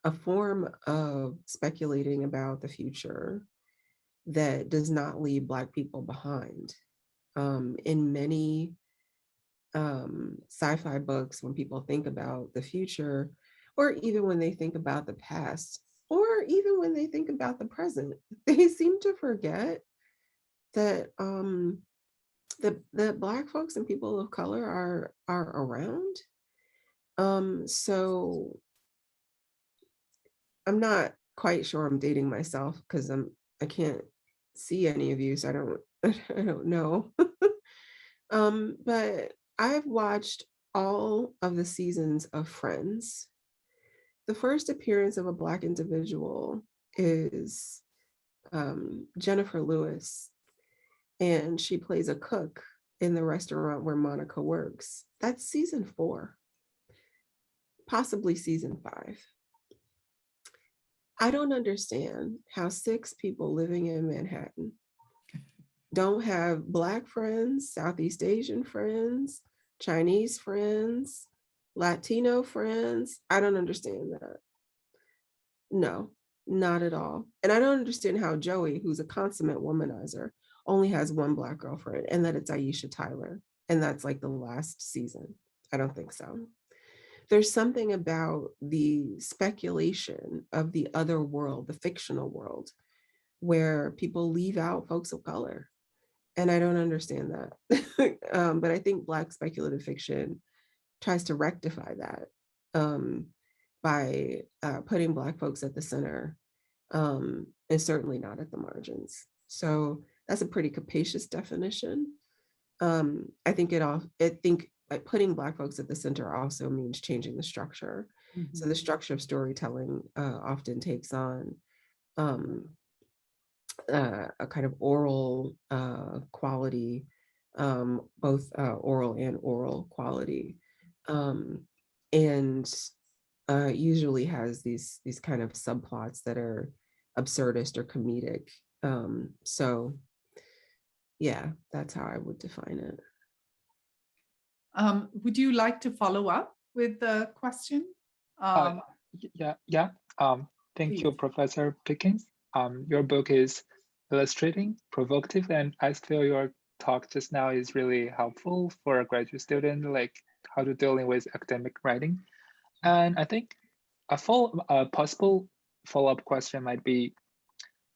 a form of speculating about the future that does not leave Black people behind. In many sci-fi books, when people think about the future, or even when they think about the past, or even when they think about the present, they seem to forget that that Black folks and people of color are around. So I'm not quite sure I'm dating myself because I can't see any of you, so I don't know. But I've watched all of the seasons of Friends. The first appearance of a Black individual is Jennifer Lewis, and she plays a cook in the restaurant where Monica works. That's season 4, possibly season 5. I don't understand how 6 people living in Manhattan don't have Black friends, Southeast Asian friends, Chinese friends, Latino friends. I don't understand that. No, not at all. And I don't understand how Joey, who's a consummate womanizer, only has one Black girlfriend, and that it's Aisha Tyler. And that's like the last season. I don't think so. There's something about the speculation of the other world, the fictional world, where people leave out folks of color. And I don't understand that. But I think Black speculative fiction tries to rectify that by putting Black folks at the center, and certainly not at the margins. So that's a pretty capacious definition. I think putting Black folks at the center also means changing the structure. Mm-hmm. So the structure of storytelling often takes on a kind of oral quality both oral and oral quality, and usually has these kind of subplots that are absurdist or comedic. So yeah, that's how I would define it. Would you like to follow up with the question? Yeah. Thank Please. you, Professor Pickens. Your book is illustrating, provocative, and I feel your talk just now is really helpful for a graduate student, like how to dealing with academic writing. And I think a possible follow-up question might be,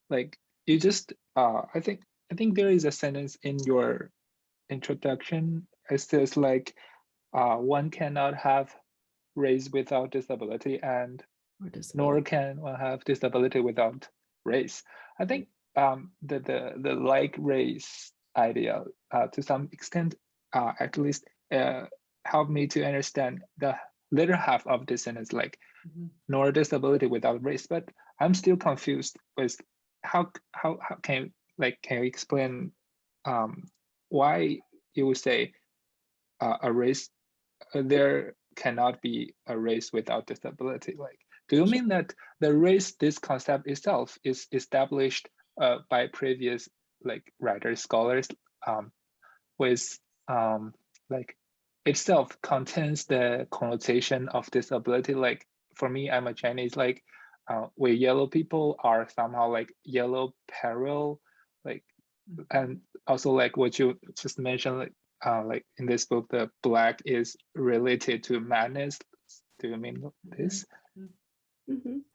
like, you just I think there is a sentence in your introduction. It says like one cannot have race without disability, and nor can one have disability without race. I think the like race idea to some extent at least helped me to understand the later half of this sentence, like nor disability without race. But I'm still confused with how can you explain why you would say a race there cannot be a race without disability? Like, do you mean that the race, this concept itself, is established by previous like writers, scholars, with like itself contains the connotation of disability? Like for me, I'm a Chinese, like we yellow people are somehow like yellow peril, like, and also like what you just mentioned, like in this book, the black is related to madness. Do you mean this?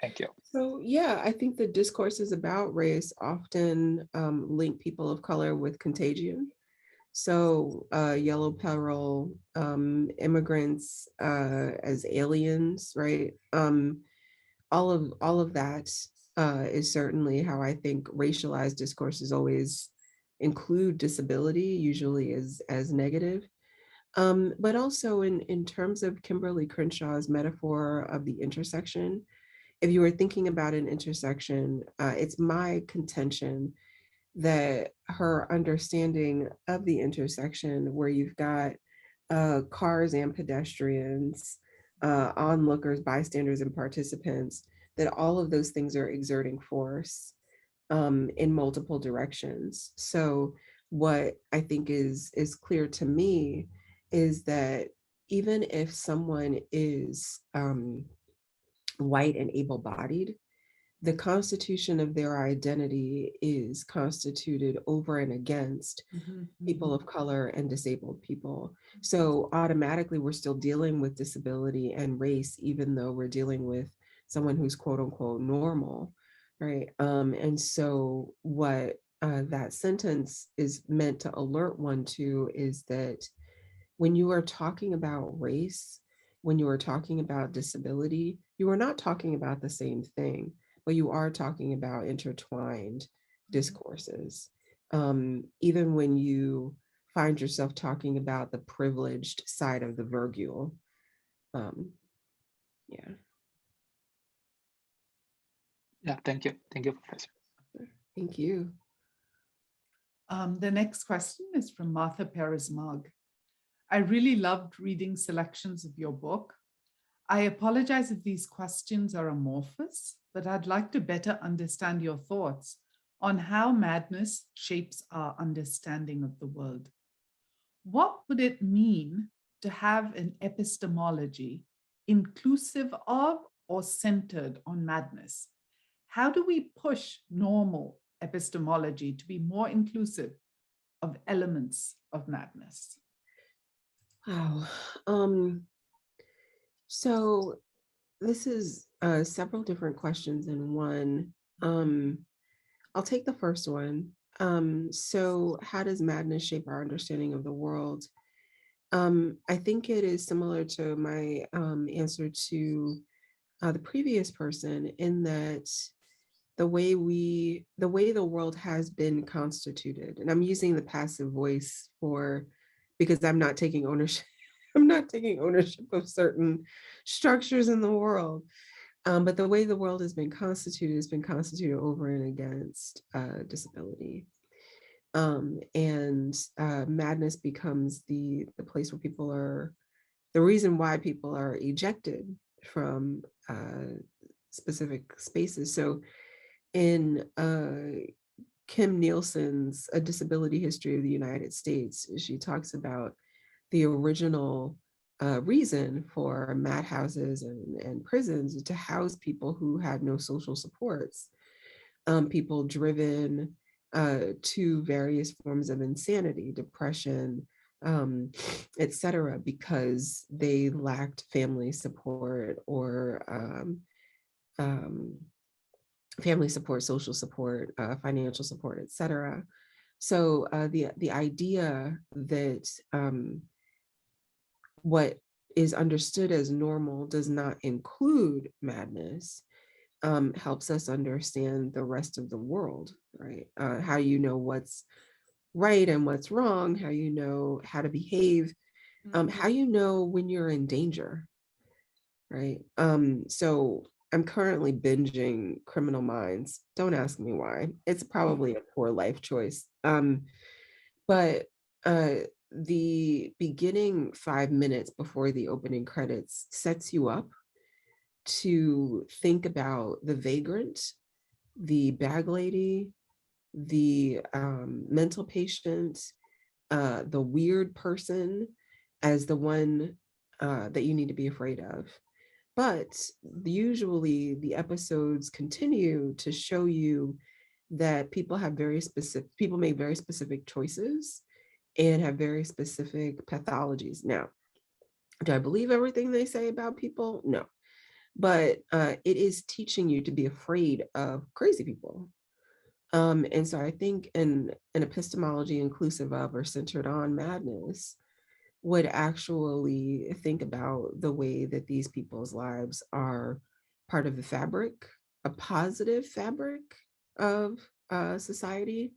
Thank you. So yeah, I think the discourses about race often link people of color with contagion. So yellow peril, immigrants as aliens, right? All of that is certainly how I think racialized discourses always include disability, usually as negative. But also in terms of Kimberly Crenshaw's metaphor of the intersection, if you were thinking about an intersection, it's my contention that her understanding of the intersection, where you've got cars and pedestrians, onlookers, bystanders, and participants, that all of those things are exerting force in multiple directions. So what I think is clear to me is that even if someone is white and able-bodied, the constitution of their identity is constituted over and against people of color and disabled people. So automatically we're still dealing with disability and race, even though we're dealing with someone who's quote unquote normal, right? And so what that sentence is meant to alert one to is that when you are talking about race, when you are talking about disability, you are not talking about the same thing, but you are talking about intertwined discourses. Even when you find yourself talking about the privileged side of the virgule. Yeah. Yeah, thank you. Thank you, Professor. Thank you. The next question is from Martha Perez-Mogg. I really loved reading selections of your book. I apologize if these questions are amorphous, but I'd like to better understand your thoughts on how madness shapes our understanding of the world. What would it mean to have an epistemology inclusive of or centered on madness? How do we push normal epistemology to be more inclusive of elements of madness? Wow. So this is several different questions in one. I'll take the first one. So how does madness shape our understanding of the world? I think it is similar to my answer to the previous person, in that the way the world has been constituted, and I'm using the passive voice because I'm not taking ownership. I'm not taking ownership of certain structures in the world. But the way the world has been constituted over and against disability. And madness becomes the place where people are, the reason why people are ejected from specific spaces. So in Kim Nielsen's A Disability History of the United States, she talks about the original reason for madhouses and prisons to house people who had no social supports, people driven to various forms of insanity, depression, etc., because they lacked family support or family support, social support, financial support, etc. So the idea that what is understood as normal does not include madness helps us understand the rest of the world, right? How you know what's right and what's wrong, how you know how to behave, how you know when you're in danger, right? So I'm currently binging Criminal Minds. Don't ask me why. It's probably a poor life choice. But the beginning 5 minutes before the opening credits sets you up to think about the vagrant, the bag lady, the mental patient, the weird person as the one that you need to be afraid of. But usually the episodes continue to show you that people make very specific choices and have very specific pathologies. Now, do I believe everything they say about people? No. But it is teaching you to be afraid of crazy people. And so I think an epistemology inclusive of or centered on madness would actually think about the way that these people's lives are part of the fabric, a positive fabric of society,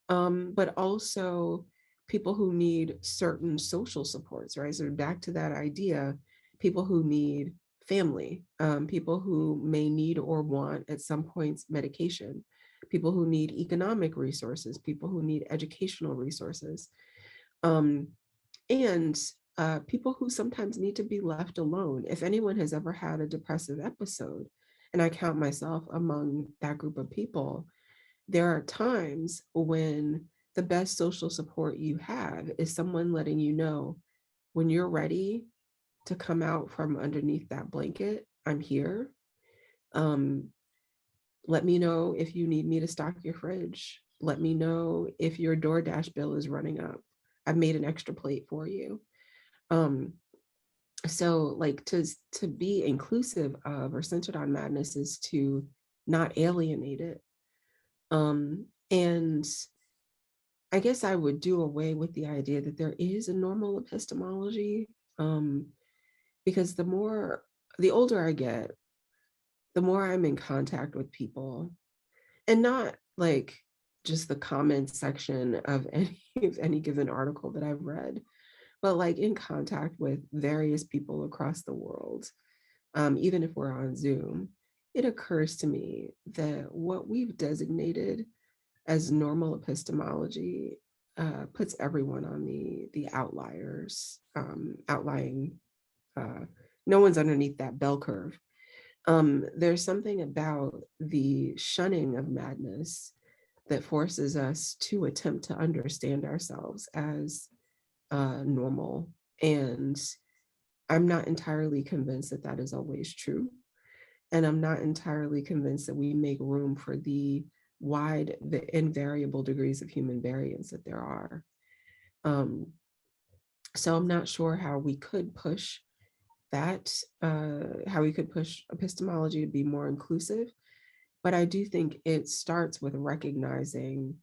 but also people who need certain social supports, right? So back to that idea, people who need family, people who may need or want at some points medication, people who need economic resources, people who need educational resources, and people who sometimes need to be left alone. If anyone has ever had a depressive episode, and I count myself among that group of people, there are times when the best social support you have is someone letting you know, when you're ready to come out from underneath that blanket, I'm here. Let me know if you need me to stock your fridge. Let me know if your DoorDash bill is running up. I've made an extra plate for you. So like to be inclusive of or centered on madness is to not alienate it. And I guess I would do away with the idea that there is a normal epistemology, because the older I get, the more I'm in contact with people, and not like just the comments section of any given article that I've read, but like in contact with various people across the world, even if we're on Zoom, it occurs to me that what we've designated as normal epistemology puts everyone on the outliers, outlying. No one's underneath that bell curve. There's something about the shunning of madness that forces us to attempt to understand ourselves as normal. And I'm not entirely convinced that that is always true. And I'm not entirely convinced that we make room for the invariable degrees of human variance that there are. So I'm not sure how we could push that, how we could push epistemology to be more inclusive. But I do think it starts with recognizing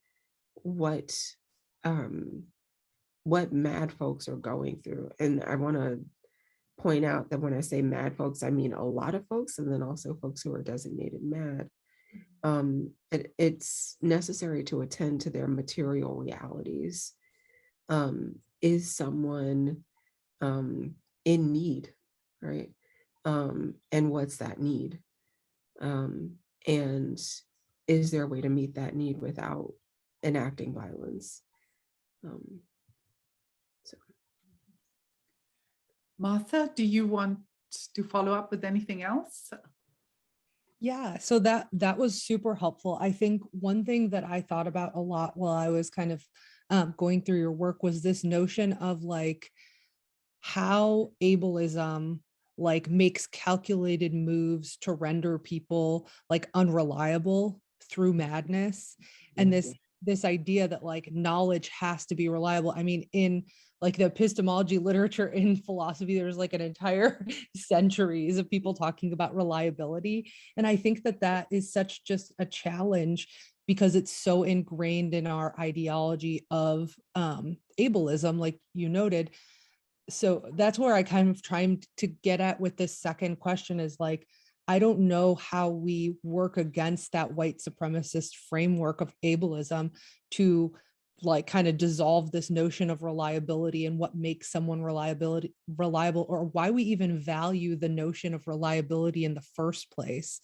what mad folks are going through. And I want to point out that when I say mad folks, I mean a lot of folks, and then also folks who are designated mad. It's necessary to attend to their material realities. Is someone in need, right? And what's that need? And is there a way to meet that need without enacting violence. So. Martha, do you want to follow up with anything else? Yeah, so that was super helpful. I think one thing that I thought about a lot while I was kind of going through your work was this notion of like how ableism like makes calculated moves to render people like unreliable through madness, and this idea that like knowledge has to be reliable. I mean, in like the epistemology literature in philosophy, there's like an entire centuries of people talking about reliability. And I think that that is such just a challenge because it's so ingrained in our ideology of ableism, like you noted. So that's where I kind of trying to get at with this second question is like, I don't know how we work against that white supremacist framework of ableism to like kind of dissolve this notion of reliability and what makes someone reliable, or why we even value the notion of reliability in the first place.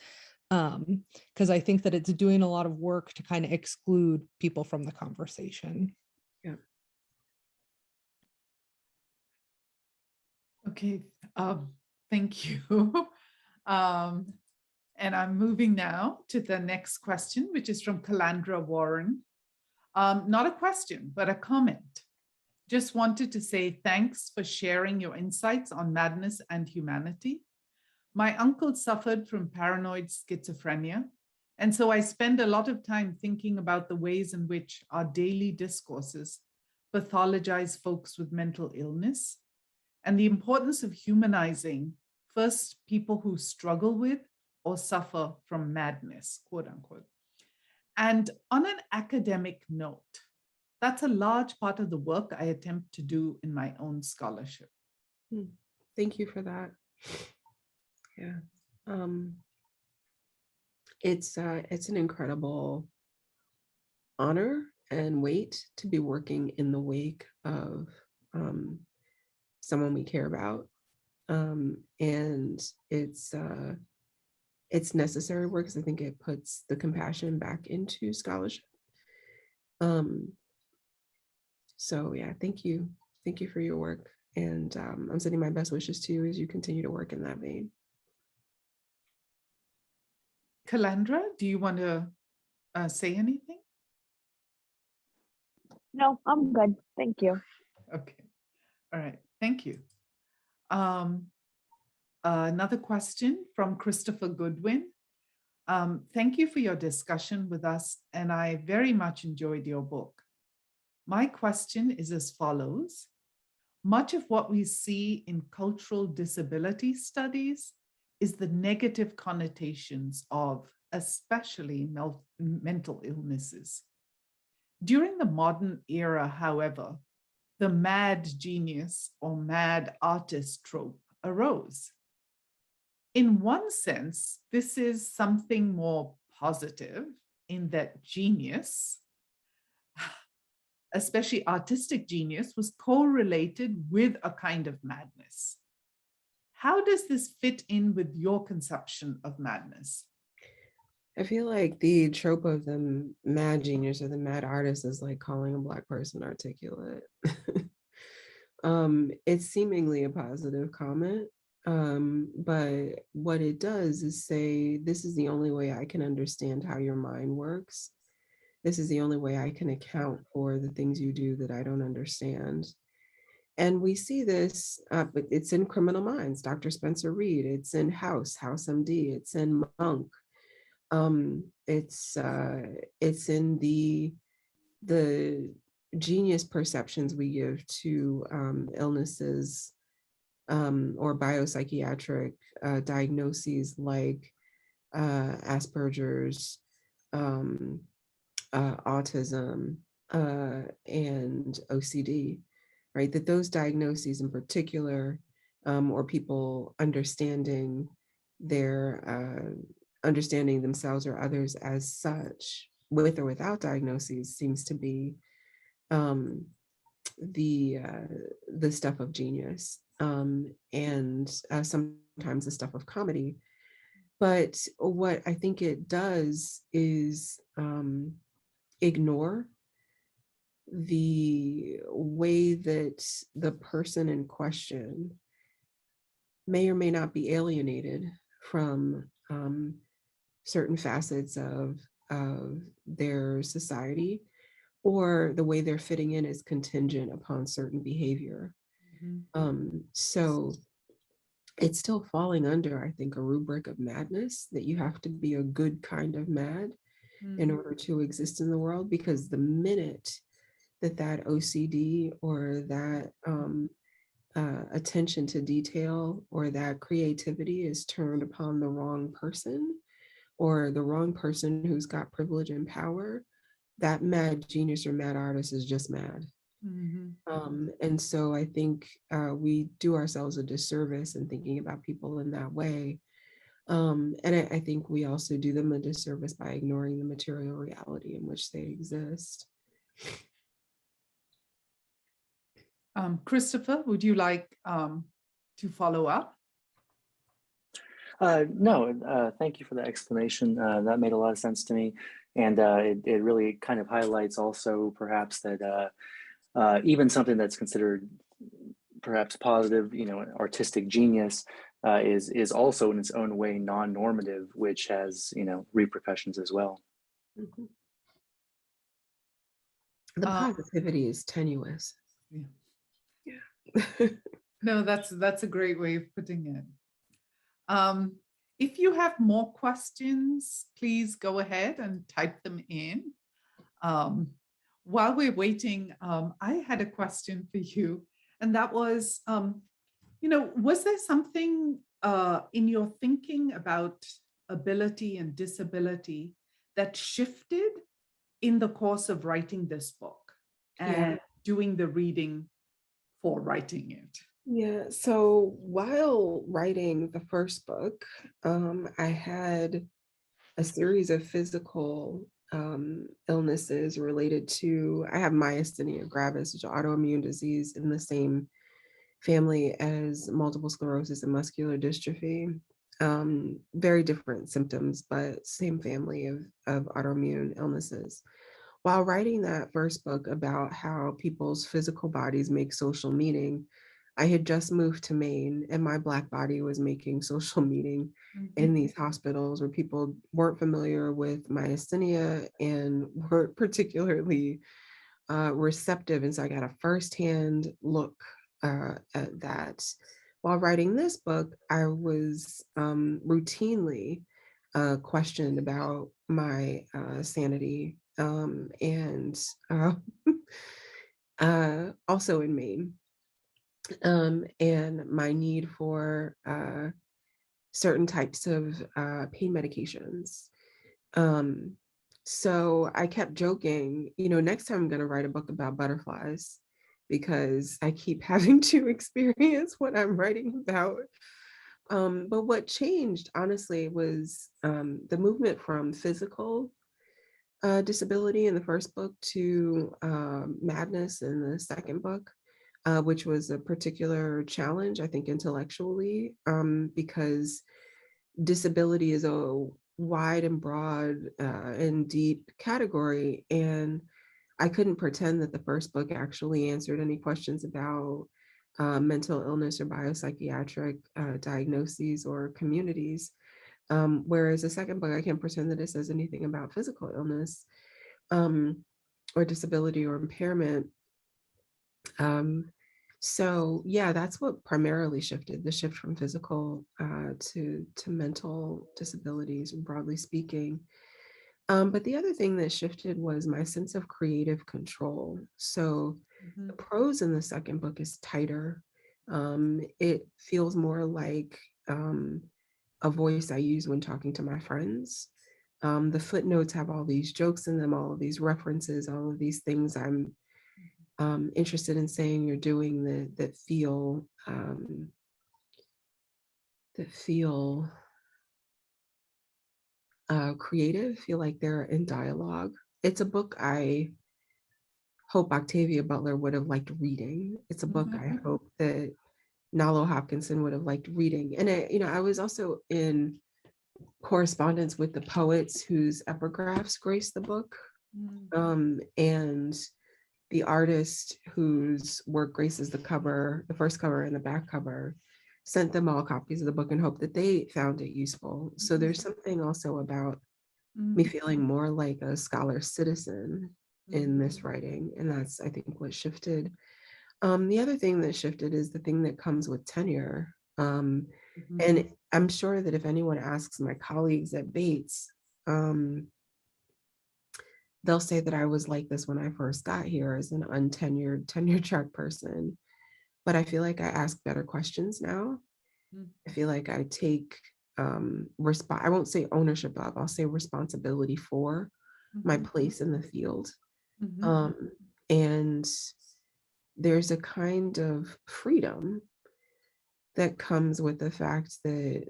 Because I think that it's doing a lot of work to kind of exclude people from the conversation. Yeah. Okay, thank you. And I'm moving now to the next question, which is from Calandra Warren. Not a question, but a comment. Just wanted to say thanks for sharing your insights on madness and humanity. My uncle suffered from paranoid schizophrenia, and so I spend a lot of time thinking about the ways in which our daily discourses pathologize folks with mental illness, and the importance of humanizing first people who struggle with or suffer from madness, quote unquote. And on an academic note, that's a large part of the work I attempt to do in my own scholarship. Thank you for that. Yeah. It's an incredible honor and weight to be working in the wake of someone we care about. And it's necessary work because I think it puts the compassion back into scholarship. So yeah, thank you. Thank you for your work. And I'm sending my best wishes to you as you continue to work in that vein. Calandra, do you want to say anything? No, I'm good. Thank you. Okay. All right. Thank you. Another question from Christopher Goodwin. Thank you for your discussion with us, and I very much enjoyed your book. My question is as follows. Much of what we see in cultural disability studies is the negative connotations of especially mental illnesses. During the modern era, however, the mad genius or mad artist trope arose. In one sense, this is something more positive in that genius, especially artistic genius, was correlated with a kind of madness. How does this fit in with your conception of madness? I feel like the trope of the mad genius or the mad artist is like calling a Black person articulate. It's seemingly a positive comment, but what it does is say, this is the only way I can understand how your mind works. This is the only way I can account for the things you do that I don't understand. And we see this, but it's in Criminal Minds, Dr. Spencer Reid, it's in House MD, it's in Monk. It's in the genius perceptions we give to illnesses or biopsychiatric diagnoses like Asperger's, autism, and OCD, right? That those diagnoses in particular, or people understanding themselves or others as such, with or without diagnoses, seems to be the stuff of genius, and sometimes the stuff of comedy. But what I think it does is ignore the way that the person in question may or may not be alienated from certain facets of their society, or the way they're fitting in is contingent upon certain behavior. So it's still falling under, I think, a rubric of madness, that you have to be a good kind of mad in order to exist in the world, because the minute that OCD or that attention to detail or that creativity is turned upon the wrong person, or the wrong person who's got privilege and power, that mad genius or mad artist is just mad. And so I think we do ourselves a disservice in thinking about people in that way. And I think we also do them a disservice by ignoring the material reality in which they exist. Christopher, would you like to follow up? No, thank you for the explanation. That made a lot of sense to me. And it really kind of highlights also perhaps that even something that's considered perhaps positive, artistic genius is also in its own way non-normative, which has, repercussions as well. The positivity is tenuous. Yeah. No, that's a great way of putting it. If you have more questions, please go ahead and type them in. While we're waiting, I had a question for you, and that was, was there something in your thinking about ability and disability that shifted in the course of writing this book and doing the reading for writing it? Yeah, so while writing the first book, I had a series of physical illnesses related to, I have myasthenia gravis, which is an autoimmune disease in the same family as multiple sclerosis and muscular dystrophy. Very different symptoms, but same family of autoimmune illnesses. While writing that first book about how people's physical bodies make social meaning, I had just moved to Maine, and my Black body was making social meaning in these hospitals where people weren't familiar with myasthenia and weren't particularly receptive. And so I got a firsthand look at that. While writing this book, I was routinely questioned about my sanity, and also in Maine. And my need for certain types of pain medications. So I kept joking, next time I'm going to write a book about butterflies, because I keep having to experience what I'm writing about. But what changed, honestly, was the movement from physical disability in the first book to madness in the second book. Which was a particular challenge, I think, intellectually, because disability is a wide and broad and deep category. And I couldn't pretend that the first book actually answered any questions about mental illness or biopsychiatric diagnoses or communities. Whereas the second book, I can't pretend that it says anything about physical illness or disability or impairment. So yeah, that's what primarily shifted, the shift from physical to mental disabilities, broadly speaking. But the other thing that shifted was my sense of creative control. So the prose in the second book is tighter. It feels more like a voice I use when talking to my friends. The footnotes have all these jokes in them, all of these references, all of these things I'm interested in saying or doing that feel creative, feel like they're in dialogue. It's a book I hope Octavia Butler would have liked reading. It's a book I hope that Nalo Hopkinson would have liked reading. And I was also in correspondence with the poets whose epigraphs grace the book. And the artist whose work graces the cover, the first cover and the back cover, sent them all copies of the book and hoped that they found it useful. So there's something also about me feeling more like a scholar citizen in this writing. And that's, I think, what shifted. The other thing that shifted is the thing that comes with tenure. And I'm sure that if anyone asks my colleagues at Bates, they'll say that I was like this when I first got here as an untenured, tenure track person. But I feel like I ask better questions now. I feel like I take I won't say ownership of, I'll say responsibility for my place in the field. And there's a kind of freedom that comes with the fact that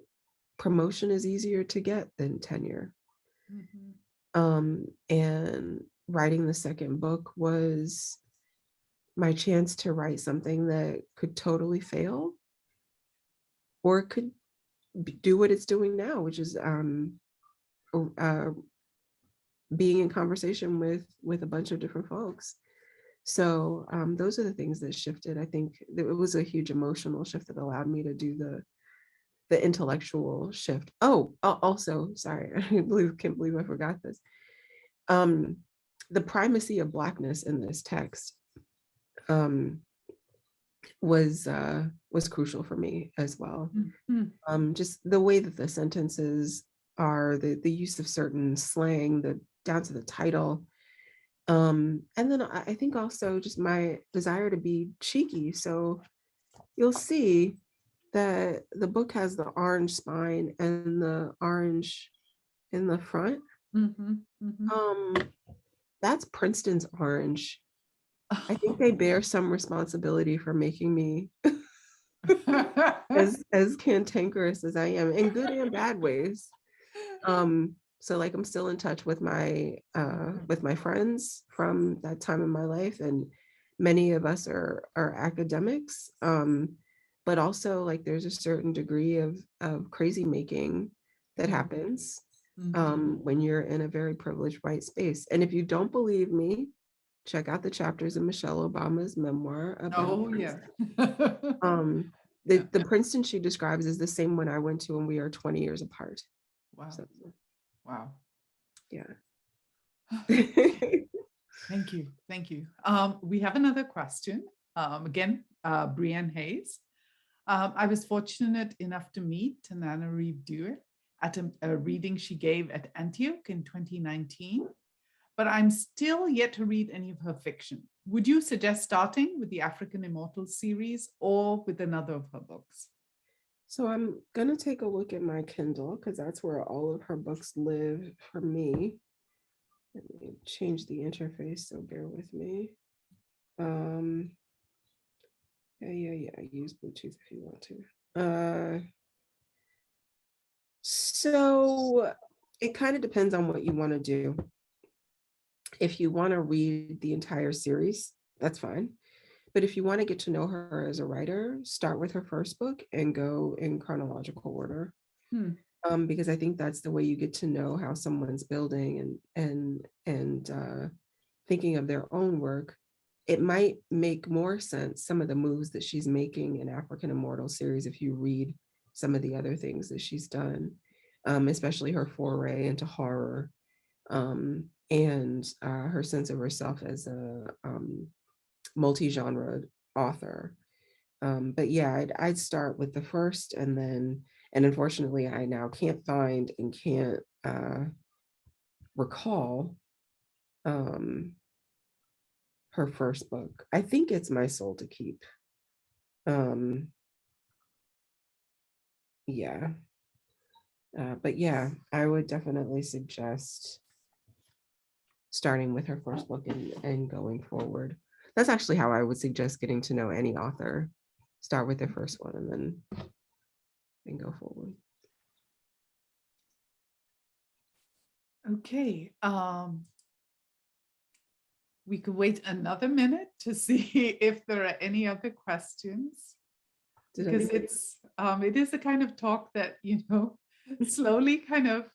promotion is easier to get than tenure. And writing the second book was my chance to write something that could totally fail, or it could do what it's doing now, which is being in conversation with a bunch of different folks. So those are the things that shifted. I think it was a huge emotional shift that allowed me to do the intellectual shift. Oh, also, sorry, I can't believe I forgot this. The primacy of Blackness in this text was crucial for me as well. Just the way that the sentences are, the use of certain slang, down to the title. And then I think also just my desire to be cheeky. So you'll see that the book has the orange spine and the orange in the front. That's Princeton's orange. I think they bear some responsibility for making me as cantankerous as I am, in good and bad ways. So like I'm still in touch with my friends from that time in my life, and many of us are academics. But also like there's a certain degree of crazy making that happens when you're in a very privileged white space. And if you don't believe me, check out the chapters in Michelle Obama's memoir about the Princeton she describes is the same one I went to, and we are 20 years apart. Wow. So, wow. Yeah. Thank you. Thank you. We have another question. Again, Brianne Hayes. I was fortunate enough to meet Tanana Reeve Dewar at a reading she gave at Antioch in 2019, but I'm still yet to read any of her fiction. Would you suggest starting with the African Immortals series or with another of her books? So I'm gonna take a look at my Kindle because that's where all of her books live for me. Let me change the interface, so bear with me. Yeah. Use Bluetooth if you want to. So it kind of depends on what you want to do. If you want to read the entire series, that's fine. But if you want to get to know her as a writer, start with her first book and go in chronological order. Because I think that's the way you get to know how someone's building and thinking of their own work. It might make more sense, some of the moves that she's making in African Immortal series, if you read some of the other things that she's done, especially her foray into horror and her sense of herself as a multi-genre author. But yeah, I'd start with the first, and unfortunately I now can't find and can't recall her first book. I think it's My Soul to Keep. Yeah. But yeah, I would definitely suggest starting with her first book and going forward. That's actually how I would suggest getting to know any author. Start with the first one and then go forward. Okay. We could wait another minute to see if there are any other questions. Because it is a kind of talk that, slowly kind of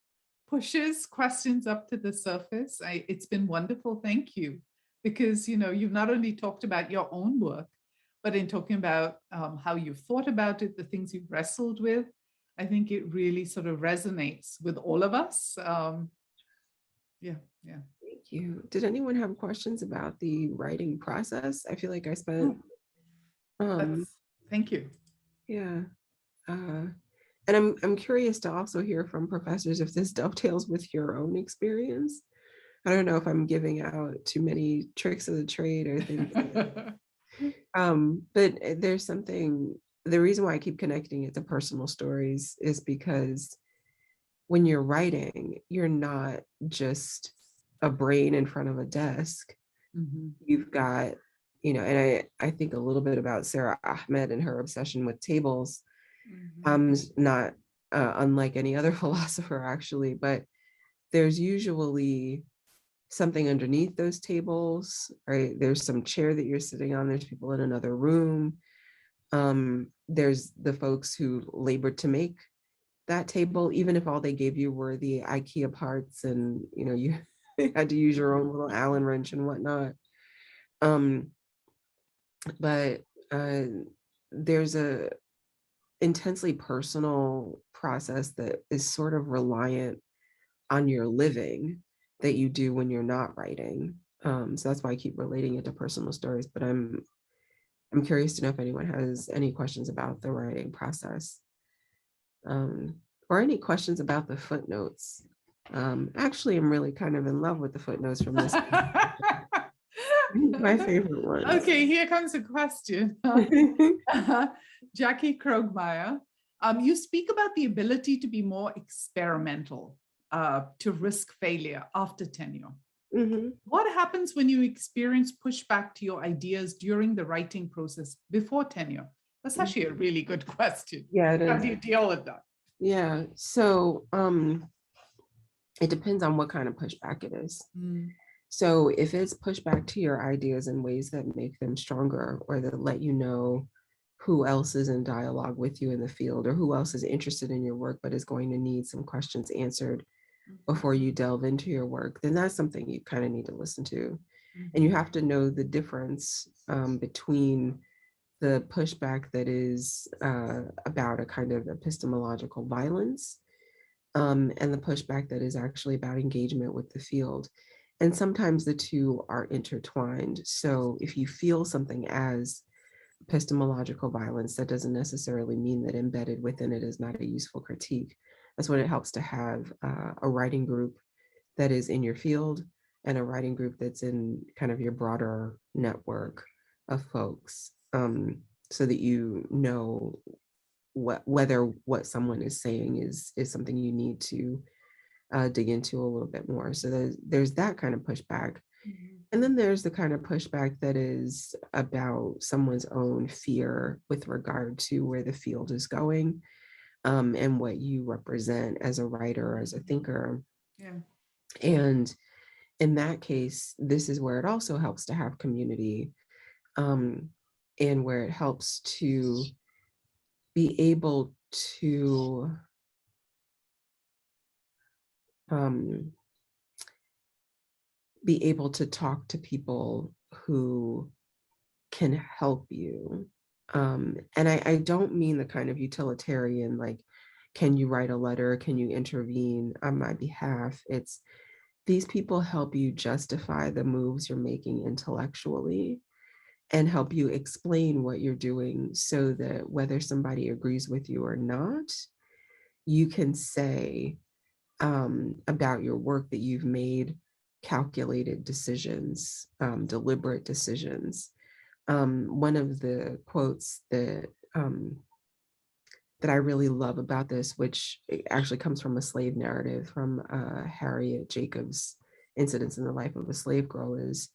pushes questions up to the surface. It's been wonderful. Thank you because, you know, you've not only talked about your own work, but in talking about how you've thought about it, the things you've wrestled with, I think it really sort of resonates with all of us. Yeah. Thank you. Did anyone have questions about the writing process? I feel like I spent, Thank you. yeah. And I'm curious to also hear from professors if this dovetails with your own experience. I don't know if I'm giving out too many tricks of the trade or things. But there's something, the reason why I keep connecting it to personal stories is because when you're writing, you're not just a brain in front of a desk. You've got, you know, and I think a little bit about Sarah Ahmed and her obsession with tables. Not unlike any other philosopher, actually, but there's usually something underneath those tables, right? There's some chair that you're sitting on, there's people in another room. There's the folks who labored to make that table, even if all they gave you were the IKEA parts and, you know, you had to use your own little Allen wrench and whatnot. But there's a intensely personal process that is sort of reliant on your living that you do when you're not writing. So that's why I keep relating it to personal stories, but I'm curious to know if anyone has any questions about the writing process, or any questions about the footnotes. Actually, I'm really kind of in love with the footnotes from this. My favorite one. Okay, here comes a question. Jackie Krogmeyer, you speak about the ability to be more experimental, to risk failure after tenure. What happens when you experience pushback to your ideas during the writing process before tenure? That's actually a really good question. Yeah, it is. How do you deal with that? Yeah, so it depends on what kind of pushback it is. So if it's pushback to your ideas in ways that make them stronger, or that let you know who else is in dialogue with you in the field, or who else is interested in your work but is going to need some questions answered before you delve into your work, then that's something you kind of need to listen to. And you have to know the difference between the pushback that is about a kind of epistemological violence, and the pushback that is actually about engagement with the field. And sometimes the two are intertwined. So if you feel something as epistemological violence, that doesn't necessarily mean that embedded within it is not a useful critique. That's when it helps to have a writing group that is in your field and a writing group that's in kind of your broader network of folks, so that you know whether what someone is saying is something you need to dig into a little bit more. So there's that kind of pushback. And then there's the kind of pushback that is about someone's own fear with regard to where the field is going, and what you represent as a writer, as a thinker. And in that case, this is where it also helps to have community, and where it helps to be able to talk to people who can help you. And I don't mean the kind of utilitarian, like, can you write a letter? Can you intervene on my behalf? It's these people help you justify the moves you're making intellectually and help you explain what you're doing, so that whether somebody agrees with you or not, you can say about your work that you've made calculated decisions, deliberate decisions. One of the quotes that I really love about this, which actually comes from a slave narrative from Harriet Jacobs' Incidents in the Life of a Slave Girl, is,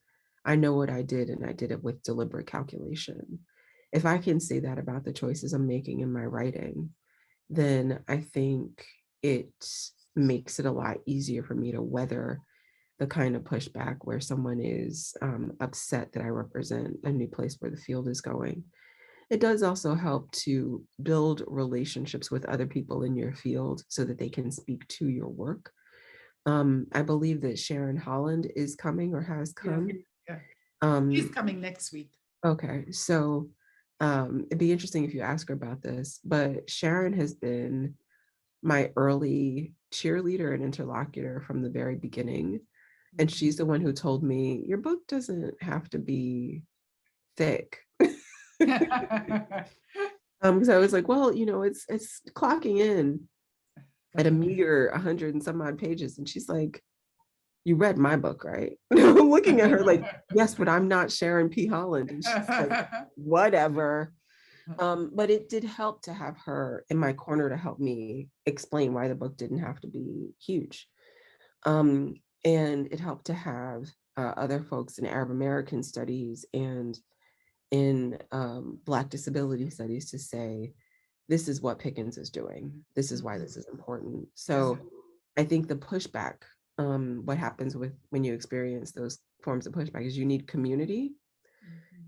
I know what I did and I did it with deliberate calculation. If I can say that about the choices I'm making in my writing, then I think it makes it a lot easier for me to weather the kind of pushback where someone is upset that I represent a new place where the field is going. It does also help to build relationships with other people in your field so that they can speak to your work. I believe that Sharon Holland is coming or has come. She's coming next week. Okay, so it'd be interesting if you ask her about this, but Sharon has been my early cheerleader and interlocutor from the very beginning. And she's the one who told me, your book doesn't have to be thick. Because I was like, well, you know, it's clocking in at a meager 100 and some odd pages. And she's like, you read my book, right? I'm looking at her like, yes, but I'm not Sharon P. Holland. And she's like, whatever. But it did help to have her in my corner to help me explain why the book didn't have to be huge. And it helped to have other folks in Arab American studies and in Black disability studies to say, this is what Pickens is doing. This is why this is important. So I think the pushback, what happens when you experience those forms of pushback is you need community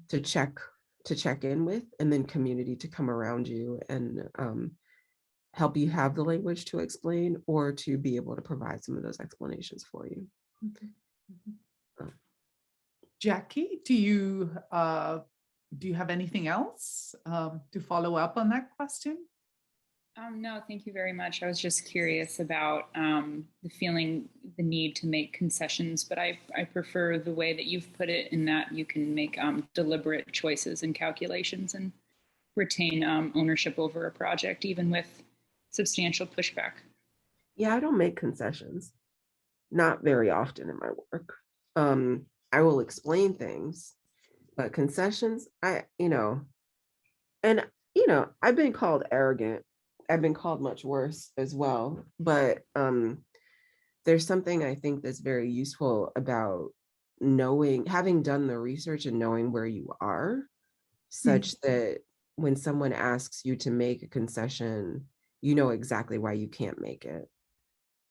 to check in with, and then community to come around you and help you have the language to explain or to be able to provide some of those explanations for you. Jackie, do you have anything else to follow up on that question? No, thank you very much. I was just curious about the need to make concessions, but I prefer the way that you've put it, in that you can make deliberate choices and calculations and retain ownership over a project, even with substantial pushback. Yeah, I don't make concessions, not very often in my work. I will explain things, but concessions, I've been called arrogant. I've been called much worse as well, but there's something I think that's very useful about having done the research and knowing where you are, such that when someone asks you to make a concession, you know exactly why you can't make it.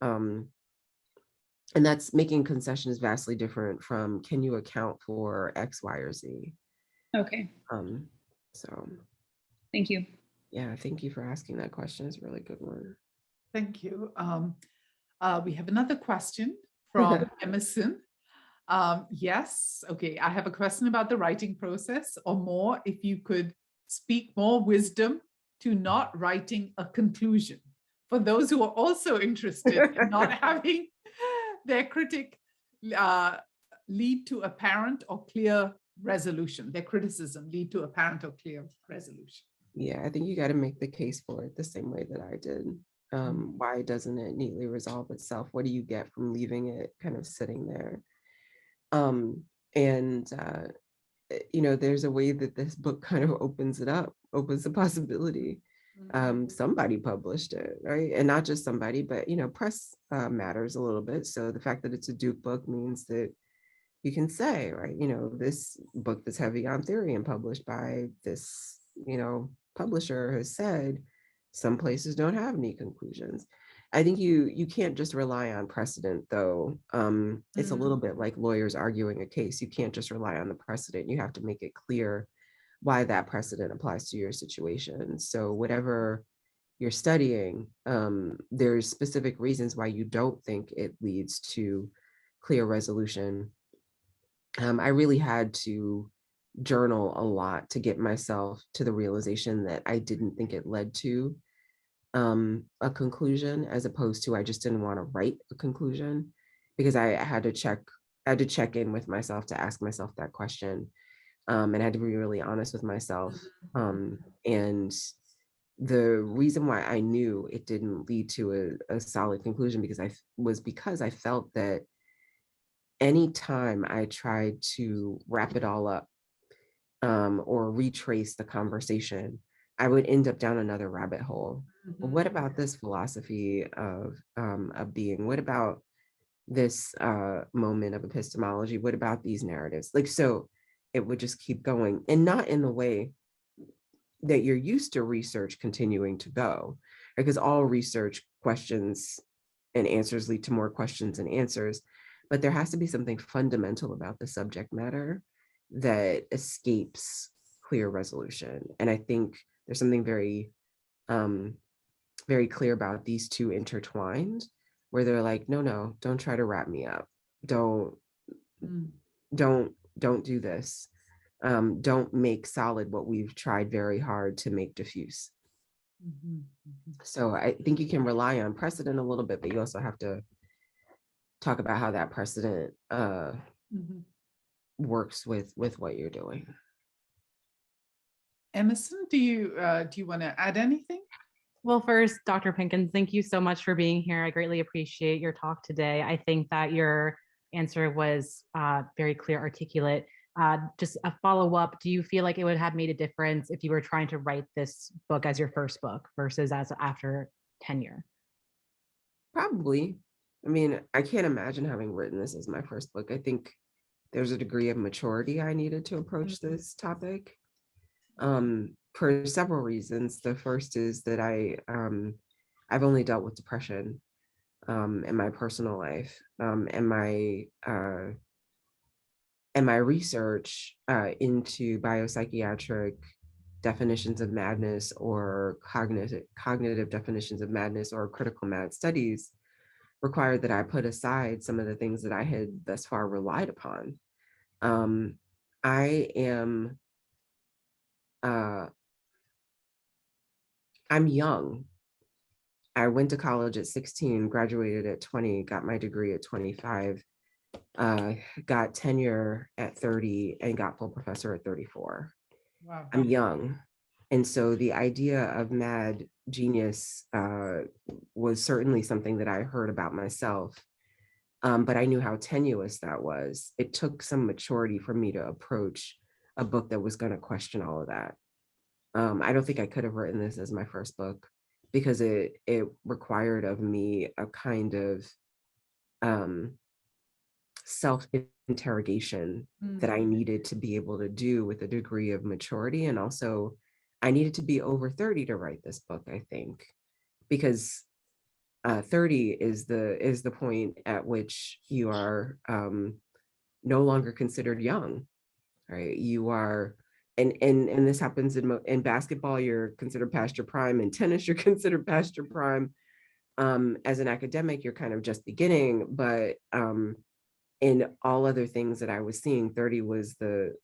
And that's making concessions vastly different from, can you account for X, Y, or Z? Okay. So. Thank you. Yeah, thank you for asking that question. It's a really good one. Thank you. We have another question from Emerson. Yes, okay, I have a question about the writing process, or more, if you could speak more wisdom to not writing a conclusion, for those who are also interested in not having their critic lead to apparent or clear resolution, their criticism lead to apparent or clear resolution. Yeah, I think you got to make the case for it the same way that I did. Why doesn't it neatly resolve itself? What do you get from leaving it kind of sitting there? There's a way that this book kind of opens it up, opens the possibility. Somebody published it, right? And not just somebody, but, press matters a little bit. So the fact that it's a Duke book means that you can say, right, this book that's heavy on theory and published by this, publisher has said some places don't have any conclusions. I think you can't just rely on precedent, though. It's a little bit like lawyers arguing a case. You can't just rely on the precedent. You have to make it clear why that precedent applies to your situation. So whatever you're studying, there's specific reasons why you don't think it leads to clear resolution. I really had to journal a lot to get myself to the realization that I didn't think it led to a conclusion, as opposed to I just didn't want to write a conclusion, because I had to check in with myself to ask myself that question, and I had to be really honest with myself. And the reason why I knew it didn't lead to a solid conclusion because I felt that anytime I tried to wrap it all up or retrace the conversation, I would end up down another rabbit hole. Well, what about this philosophy of being? What about this moment of epistemology? What about these narratives? So it would just keep going, and not in the way that you're used to research continuing to go, because all research questions and answers lead to more questions and answers. But there has to be something fundamental about the subject matter that escapes clear resolution. And I think there's something very, very clear about these two intertwined, where they're like, no, don't try to wrap me up. Don't don't do this. Don't make solid what we've tried very hard to make diffuse. So I think you can rely on precedent a little bit, but you also have to talk about how that precedent works with what you're doing. Emerson, do you want to add anything? Well, first, Dr. Pickens, thank you so much for being here. I greatly appreciate your talk today. I think that your answer was very clear, articulate. Just a follow-up, do you feel like it would have made a difference if you were trying to write this book as your first book versus as after tenure? Probably. I mean, I can't imagine having written this as my first book. I think there's a degree of maturity I needed to approach this topic for several reasons. The first is that I've only dealt with depression in my personal life, and my research into biopsychiatric definitions of madness or cognitive definitions of madness or critical mad studies required that I put aside some of the things that I had thus far relied upon. I'm young. I went to college at 16, graduated at 20, got my degree at 25, got tenure at 30, and got full professor at 34. Wow. I'm young. And so the idea of mad genius was certainly something that I heard about myself, but I knew how tenuous that was. It took some maturity for me to approach a book that was going to question all of that. I don't think I could have written this as my first book because it required of me a kind of self-interrogation that I needed to be able to do with a degree of maturity. And also I needed to be over 30 to write this book, I think, because 30 is the point at which you are no longer considered young, right? You are, and this happens in basketball, you're considered past your prime. In tennis, you're considered past your prime. As an academic, you're kind of just beginning, but in all other things that I was seeing, 30 was the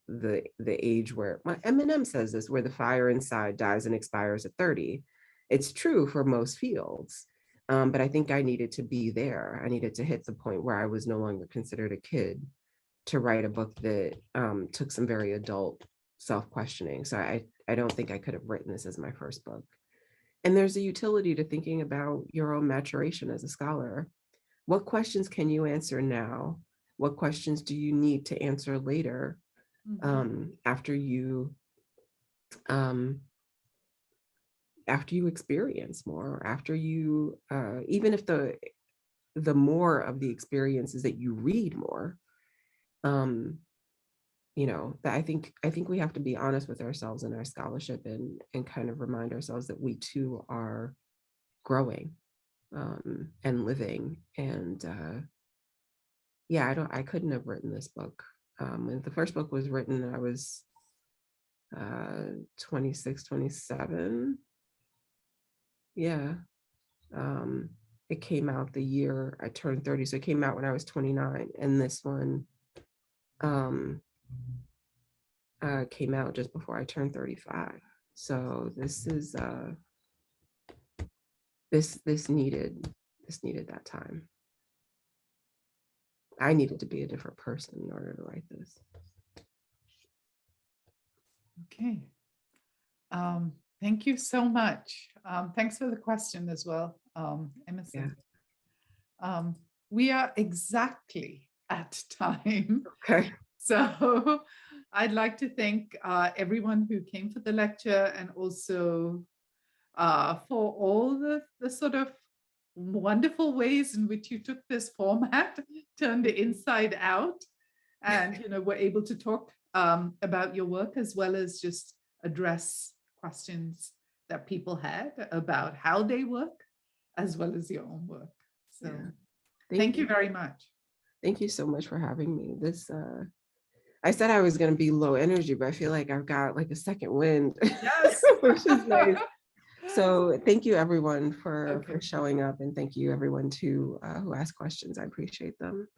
age where, Eminem says this, where the fire inside dies and expires at 30. It's true for most fields, but I think I needed to be there. I needed to hit the point where I was no longer considered a kid to write a book that took some very adult self-questioning. So I don't think I could have written this as my first book. And there's a utility to thinking about your own maturation as a scholar. What questions can you answer now? What questions do you need to answer later, after you experience more, after you, even if the more of the experience is that you read more, you know, that I think we have to be honest with ourselves in our scholarship and kind of remind ourselves that we too are growing and living. And yeah, I couldn't have written this book. When the first book was written, I was 26, 27. Yeah. It came out the year I turned 30. So it came out when I was 29. And this one came out just before I turned 35. So this is this needed that time. I needed to be a different person in order to write this. Okay. Thank you so much. Thanks for the question as well, Emerson. Yeah. We are exactly at time. Okay. So I'd like to thank everyone who came for the lecture, and also for all the sort of wonderful ways in which you took this format, turned it inside out, and were able to talk about your work, as well as just address questions that people had about how they work, as well as your own work. So yeah. Thank you very much. Thank you so much for having me. This I said I was going to be low energy, but I feel like I've got like a second wind, yes. which is nice. So thank you everyone for showing up, and thank you everyone too who asked questions. I appreciate them.